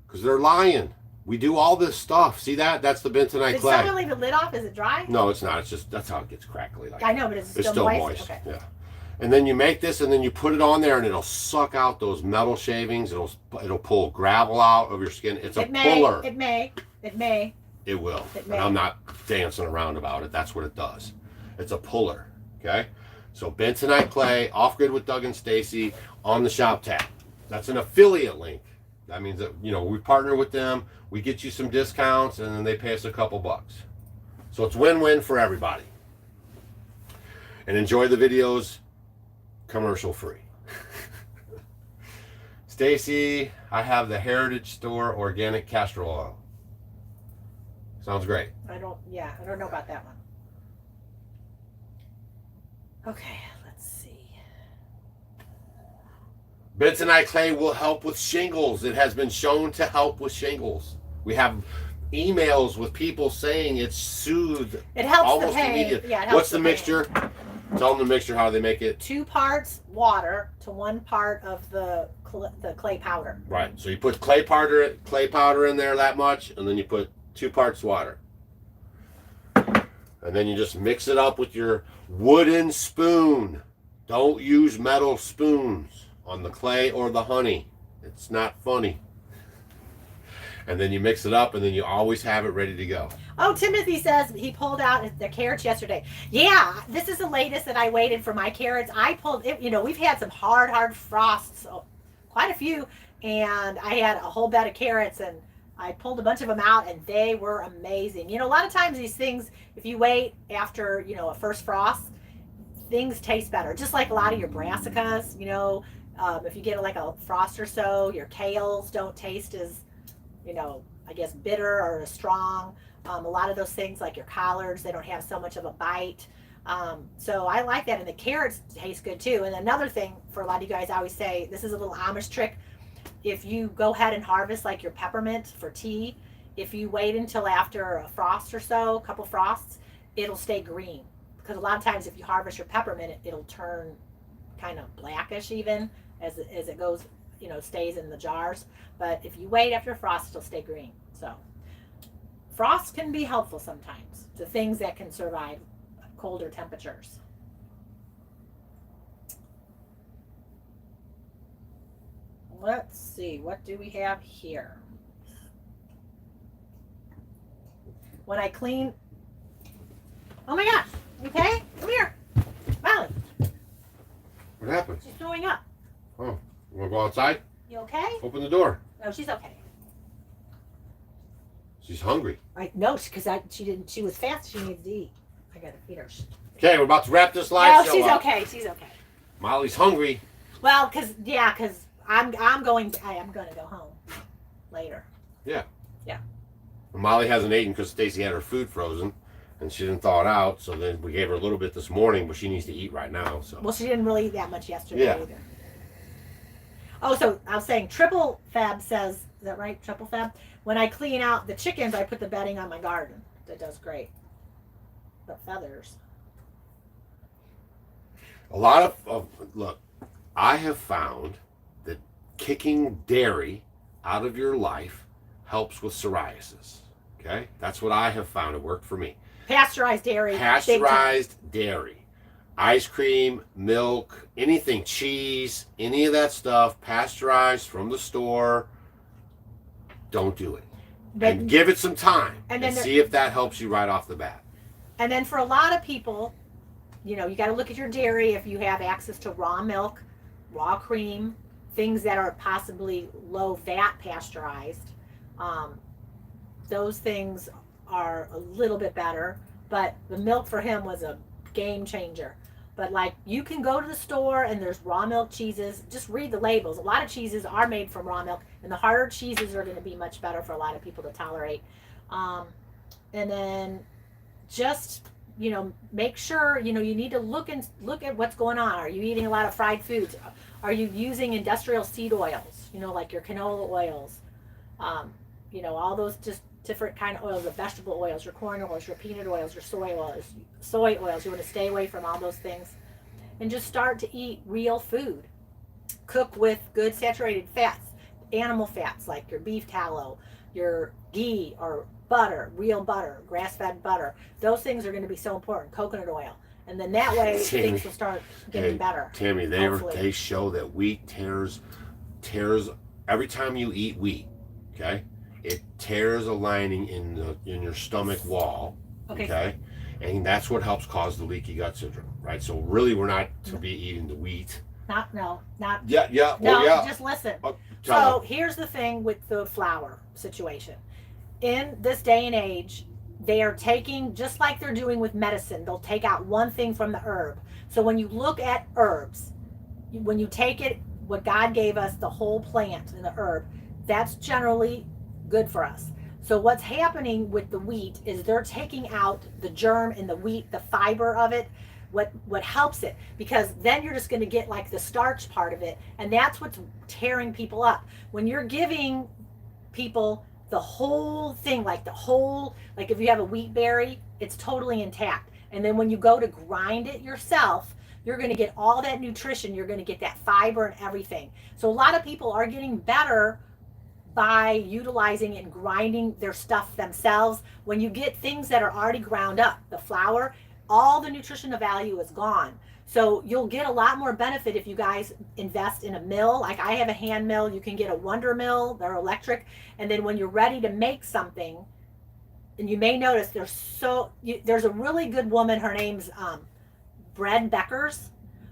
because they're lying. We do all this stuff. See that? That's the bentonite clay. Did someone leave the lid off? Is it dry? No, it's not. It's just, that's how it gets crackly. Like I know, but it's still moist. Okay. Yeah. And then you make this, and then you put it on there, and it'll suck out those metal shavings. It'll pull gravel out of your skin. It's a puller. It may. It will. It may. And I'm not dancing around about it. That's what it does. It's a puller. Okay. So bentonite clay, off grid with Doug and Stacy on the shop tab. That's an affiliate link. That means that, you know, we partner with them. We get you some discounts, and then they pay us a couple bucks. So it's win-win for everybody. And enjoy the videos commercial free. Stacy, I have the Heritage Store organic castor oil. Sounds great. I don't know about that one. Okay, let's see. Bentonite clay will help with shingles. It has been shown to help with shingles. We have emails with people saying it's soothed. It helps almost the pain. immediately. Yeah, it helps What's the pain. mixture? Tell them the mixture, how they make it. 2 parts water to 1 part of the clay powder. Right. So you put clay powder in there that much, and then you put 2 parts water. And then you just mix it up with your wooden spoon. Don't use metal spoons on the clay or the honey. It's not funny. And then you mix it up, and then you always have it ready to go. Oh, Timothy says he pulled out the carrots yesterday. Yeah, this is the latest that I waited for my carrots. I pulled it, you know, we've had some hard frosts, quite a few, and I had a whole bed of carrots, and I pulled a bunch of them out, and they were amazing. You know, a lot of times these things, if you wait after, you know, a first frost, things taste better. Just like a lot of your brassicas, you know, if you get like a frost or so, your kales don't taste as, you know, I guess bitter or as strong. A lot of those things like your collards, they don't have so much of a bite. So I like that, and the carrots taste good too. And another thing for a lot of you guys, I always say, this is a little Amish trick. If you go ahead and harvest like your peppermint for tea, if you wait until after a frost or so, a couple frosts, it'll stay green. Because a lot of times if you harvest your peppermint, it'll turn kind of blackish even as it goes, you know, stays in the jars. But if you wait after frost, it'll stay green. So frost can be helpful sometimes to things that can survive colder temperatures. Let's see, what do we have here? When I clean, oh my gosh, you okay? Come here, Molly. What happened? She's throwing up. Oh, you want to go outside? You okay? Open the door. No, she's okay. She's hungry. No, because she was fast. She needs to eat. I gotta feed her. Okay, we're about to wrap this live No, show she's up. okay. She's okay. Molly's hungry. Well, because I'm gonna go home later. Yeah. Yeah. Molly hasn't eaten because Stacy had her food frozen, and she didn't thaw it out. So then we gave her a little bit this morning, but she needs to eat right now. So. Well, she didn't really eat that much yesterday Yeah. either. Oh, so I was saying, Triple Fab says, is that right? Triple Fab. When I clean out the chickens, I put the bedding on my garden. That does great. The feathers. A lot of look, I have found that kicking dairy out of your life helps with psoriasis. Okay, that's what I have found. It worked for me. Pasteurized dairy. Pasteurized dairy, ice cream, milk, anything, cheese, any of that stuff, pasteurized from the store. Don't do it. And give it some time and see if that helps you right off the bat. And then for a lot of people, you know, you got to look at your dairy if you have access to raw milk, raw cream, things that are possibly low VAT pasteurized. Those things are a little bit better, but the milk for him was a game changer. But like, you can go to the store and there's raw milk cheeses. Just read the labels. A lot of cheeses are made from raw milk, and the harder cheeses are going to be much better for a lot of people to tolerate. And then just, make sure, you need to look at what's going on. Are you eating a lot of fried foods? Are you using industrial seed oils, like your canola oils, all those just different kind of oils, the vegetable oils, your corn oils, your peanut oils, your soy oils. You want to stay away from all those things and just start to eat real food. Cook with good saturated fats, animal fats like your beef tallow, your ghee or butter, real butter, grass-fed butter. Those things are going to be so important. Coconut oil. And then that way things will start getting better. Tammy, they show that wheat tears every time you eat wheat, okay? It tears a lining in your stomach wall, okay? And that's what helps cause the leaky gut syndrome, right? So really we're not to be eating the wheat. Not. Yeah. No, oh, yeah. Just listen. Oh, so here's the thing with the flour situation. In this day and age, they are taking, just like they're doing with medicine, they'll take out one thing from the herb. So when you look at herbs, when you take it, what God gave us, the whole plant and the herb, that's generally good for us. So what's happening with the wheat is they're taking out the germ in the wheat, the fiber of it, what helps it, because then you're just going to get like the starch part of it, and that's what's tearing people up. When you're giving people the whole thing, like if you have a wheat berry, it's totally intact, and then when you go to grind it yourself, you're going to get all that nutrition, you're going to get that fiber and everything. So a lot of people are getting better by utilizing and grinding their stuff themselves. When you get things that are already ground up, the flour, all the nutritional value is gone. So you'll get a lot more benefit if you guys invest in a mill. Like I have a hand mill. You can get a Wonder Mill. They're electric. And then when you're ready to make something, and you may notice there's a really good woman. Her name's Bread Beckers.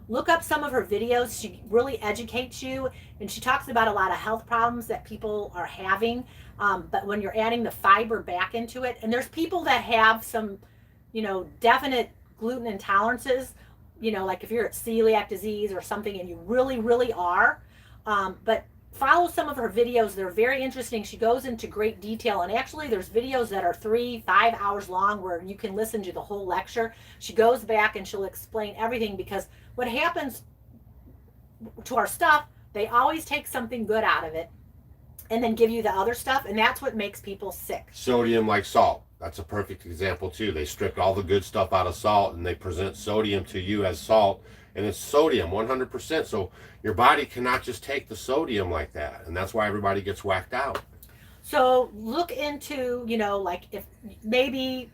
Look up some of her videos. She really educates you, and she talks about a lot of health problems that people are having. But when you're adding the fiber back into it, and there's people that have some, definite gluten intolerances, like if you're at celiac disease or something, and you really, really are. But follow some of her videos. They're very interesting. She goes into great detail, and actually there's videos that are 3-5 hours long where you can listen to the whole lecture. She goes back and she'll explain everything, because what happens to our stuff, they always take something good out of it and then give you the other stuff, and that's what makes people sick. Sodium, like salt. That's a perfect example too. They stripped all the good stuff out of salt and they present sodium to you as salt, and it's sodium 100%. So your body cannot just take the sodium like that, and that's why everybody gets whacked out. So look into, like if maybe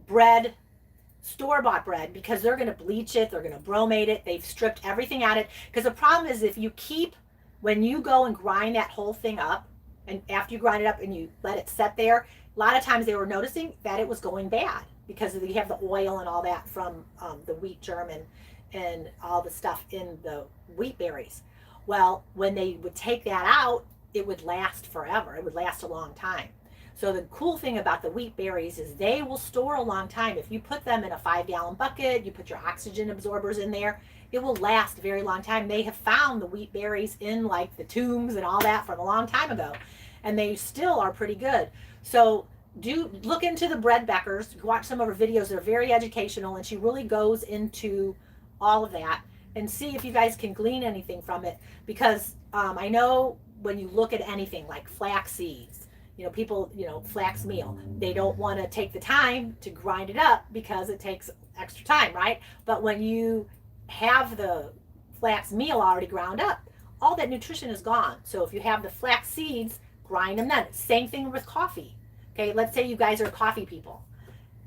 bread, store-bought bread, because they're going to bleach it, they're going to bromate it, they've stripped everything out of it. Because the problem is, if you when you go and grind that whole thing up, and after you grind it up and you let it set there, a lot of times they were noticing that it was going bad, because you have the oil and all that from the wheat germ and all the stuff in the wheat berries. Well, when they would take that out, it would last forever. It would last a long time. So the cool thing about the wheat berries is they will store a long time. If you put them in a 5-gallon bucket, you put your oxygen absorbers in there, it will last a very long time. They have found the wheat berries in like the tombs and all that from a long time ago, and they still are pretty good. So look into the Bread Beckers, watch some of her videos. They're very educational, and she really goes into all of that, and see if you guys can glean anything from it. Because I know when you look at anything like flax seeds, people, flax meal, they don't want to take the time to grind it up because it takes extra time, right? But when you have the flax meal already ground up, all that nutrition is gone. So if you have the flax seeds, grind them then. Same thing with coffee. Okay, let's say you guys are coffee people.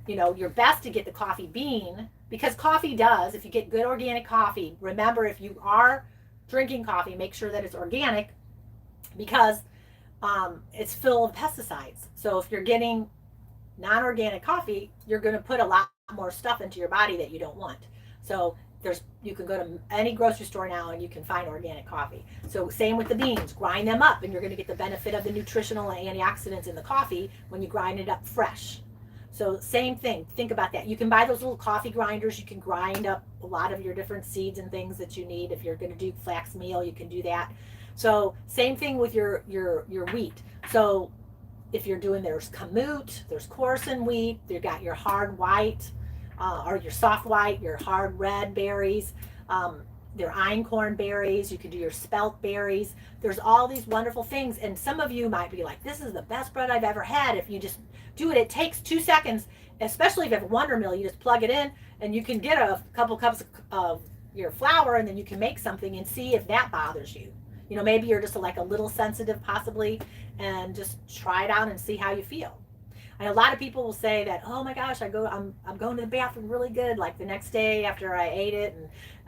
You're best to get the coffee bean, because coffee does, if you get good organic coffee, remember, if you are drinking coffee, make sure that it's organic, because it's full of pesticides. So if you're getting non-organic coffee, you're going to put a lot more stuff into your body that you don't want. So you can go to any grocery store now and you can find organic coffee. So same with the beans, grind them up, and you're going to get the benefit of the nutritional and antioxidants in the coffee when you grind it up fresh. So same thing, think about that. You can buy those little coffee grinders. You can grind up a lot of your different seeds and things that you need. If you're going to do flax meal, you can do that. So same thing with your wheat. So if you're doing, there's kamut, there's coarsen wheat, you got your hard white, or your soft white, your hard red berries, their einkorn berries. You can do your spelt berries. There's all these wonderful things, and some of you might be like, this is the best bread I've ever had. If you just do it, it takes 2 seconds, especially if you have a Wonder Mill. You just plug it in, and you can get a couple cups of your flour, and then you can make something and see if that bothers you. You know, maybe you're just like a little sensitive possibly, and just try it out and see how you feel. And a lot of people will say that, oh my gosh, I'm going to the bathroom really good, like the next day after I ate it,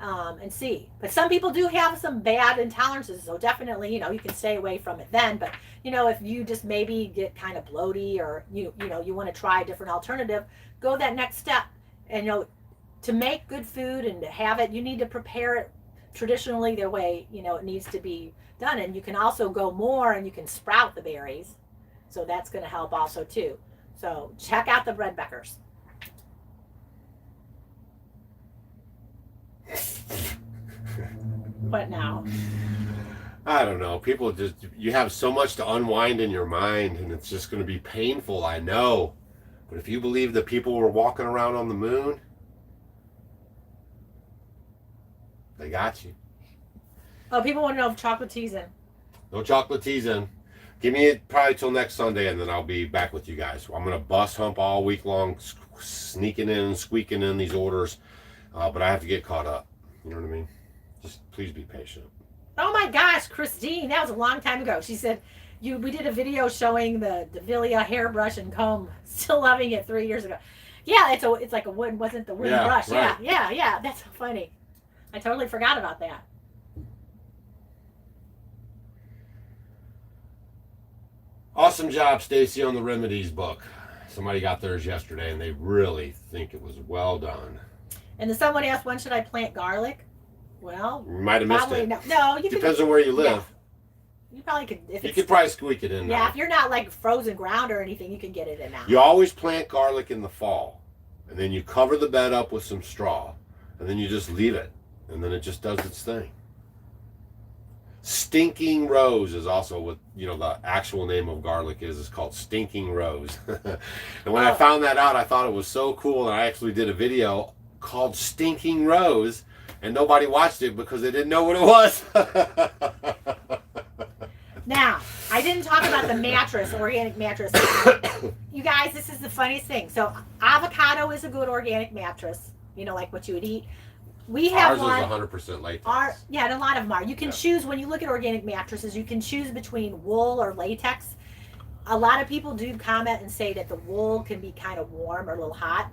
and see. But some people do have some bad intolerances, so definitely, you know, you can stay away from it then. But you know, if you just maybe get kind of bloaty, or you know you want to try a different alternative, go that next step. And you know, to make good food and to have it, you need to prepare it traditionally the way, you know, it needs to be done. And you can also go more, and you can sprout the berries, so that's going to help also too. So check out the Breadbeckers. What now? I don't know. People just, you have so much to unwind in your mind, and it's just going to be painful, I know. But if you believe that people were walking around on the moon, they got you. Oh, people want to know if chocolate tea's in. No chocolate tea's in. Give me it probably till next Sunday, and then I'll be back with you guys. I'm going to bust hump all week long, sneaking in, squeaking in these orders. But I have to get caught up. You know what I mean? Just please be patient. Oh my gosh, Christine, that was a long time ago. She said, we did a video showing the Davilia hairbrush and comb. Still loving it 3 years ago. Yeah, it's like a wooden, wasn't the wooden brush? Right. Yeah. That's so funny. I totally forgot about that. Awesome job, Stacy, on the Remedies book. Somebody got theirs yesterday, and they really think it was well done. And then someone asked, when should I plant garlic? Well, you might have missed it. No, you depends on where you live. Yeah. You probably could. You could probably squeak it in. Yeah, now. if you're not like frozen ground or anything, you can get it in now. You always plant garlic in the fall, and then you cover the bed up with some straw, and then you just leave it, and then it just does its thing. Stinking rose is also what, you know, the actual name of garlic is. It's called stinking rose. And when I found that out, I thought it was so cool, and I actually did a video called Stinking Rose, and nobody watched it because they didn't know what it was. Now, I didn't talk about the mattress, organic mattress. You guys, this is the funniest thing. So avocado is a good organic mattress, you know, like what you would eat. We have ours is 100% latex. And a lot of them are. You can choose, when you look at organic mattresses, you can choose between wool or latex. A lot of people do comment and say that the wool can be kind of warm or a little hot.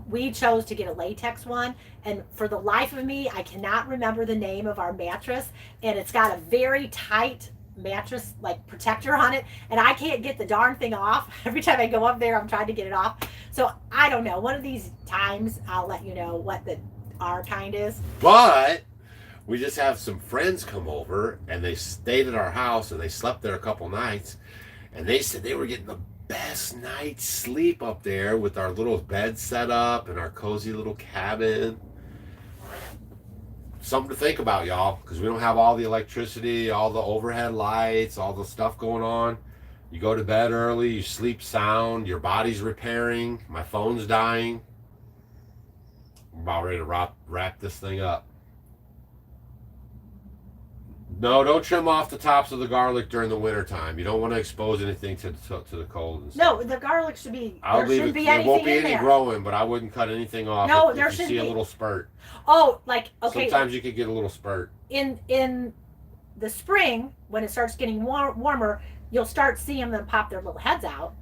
We chose to get a latex one, and for the life of me, I cannot remember the name of our mattress, and it's got a very tight mattress like protector on it, and I can't get the darn thing off. Every time I go up there, I'm trying to get it off. So I don't know. One of these times, I'll let you know what our kind is. But we just have some friends come over, and they stayed at our house, and they slept there a couple nights, and they said they were getting the best night's sleep up there with our little bed set up and our cozy little cabin. Something to think about, y'all, because we don't have all the electricity, all the overhead lights, all the stuff going on. You go to bed early, you sleep sound, your body's repairing, my phone's dying. I'm about ready to wrap this thing up. No, don't trim off the tops of the garlic during the winter time. You don't want to expose anything to the cold and stuff. No, the garlic should be. There shouldn't be anything. There won't be any growing, but I wouldn't cut anything off. No, there should be. You see a little spurt. Oh, like okay. Sometimes you could get a little spurt. In the spring, when it starts getting warmer, you'll start seeing them pop their little heads out.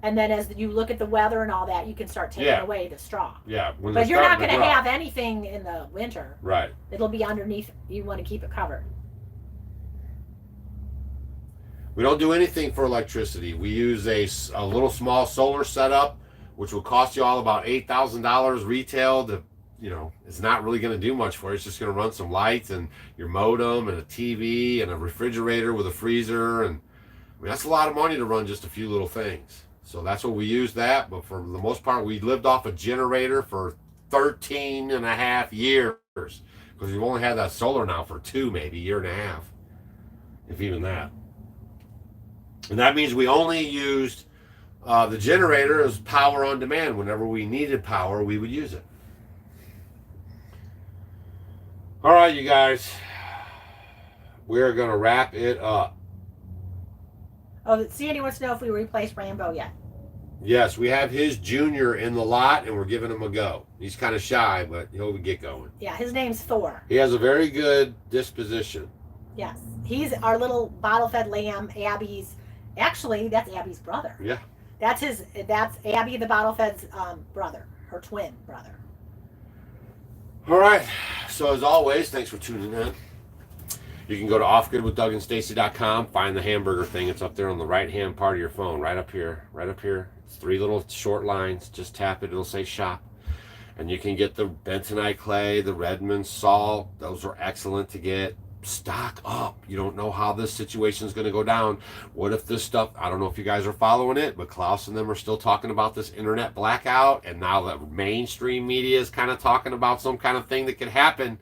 And then as you look at the weather and all that, you can start taking away the straw. Yeah. But you're not going to have anything in the winter. Right. It'll be underneath. You want to keep it covered. We don't do anything for electricity. We use a little small solar setup, which will cost you all about $8,000 retail. It's not really going to do much for you. It's just going to run some lights and your modem and a TV and a refrigerator with a freezer. And I mean, that's a lot of money to run just a few little things. So that's what we use that. But for the most part, we lived off a generator for 13 and a half years because we've only had that solar now for maybe a year and a half, if even that. And that means we only used the generator as power on demand. Whenever we needed power, we would use it. All right, you guys. We're going to wrap it up. Oh, Sandy wants to know if we replaced Rambo yet. Yes, we have his junior in the lot, and we're giving him a go. He's kind of shy, but he'll get going. Yeah, his name's Thor. He has a very good disposition. Yes. He's our little bottle-fed lamb, Abby's. Actually, that's Abby's brother. Yeah. That's Abby, the bottle-fed's brother, her twin brother. All right. So as always, thanks for tuning in. You can go to offgridwithdougandstacy.com, find the hamburger thing. It's up there on the right-hand part of your phone, right up here, right up here. It's 3 little short lines. Just tap it. It'll say shop. And you can get the bentonite clay, the Redmond salt. Those are excellent to get. Stock up. You don't know how this situation is going to go down. What if this stuff, I don't know if you guys are following it, but Klaus and them are still talking about this internet blackout, and now the mainstream media is kind of talking about some kind of thing that could happen.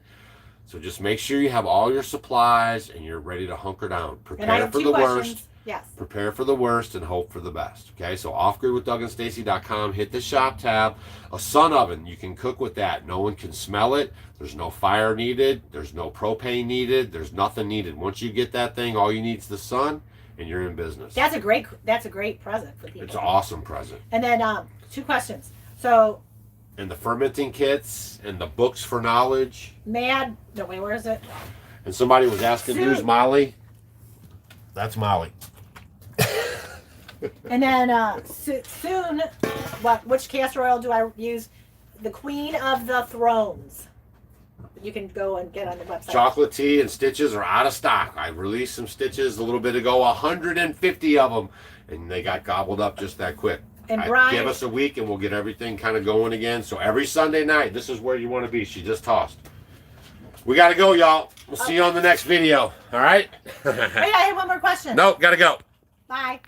So just make sure you have all your supplies and you're ready to hunker down. Prepare for the worst. Yes. Prepare for the worst and hope for the best. Okay, so offgridwithdougandstacy.com. Hit the shop tab. A sun oven, you can cook with that. No one can smell it. There's no fire needed. There's no propane needed. There's nothing needed. Once you get that thing, all you need is the sun, and you're in business. That's a great present for people. It's an awesome present. And then 2 questions. So. And the fermenting kits and the books for knowledge. Where is it? And somebody was asking, who's Molly? That's Molly. And then soon, which castor oil do I use? The Queen of the Thrones. You can go and get on the website. Chocolate tea and stitches are out of stock. I released some stitches a little bit ago, 150 of them, and they got gobbled up just that quick. And Brian, give us a week and we'll get everything kind of going again. So every Sunday night, this is where you want to be. She just tossed. We got to go, y'all. We'll see you on the next video. All right? Wait, I have one more question. Nope, got to go. Bye.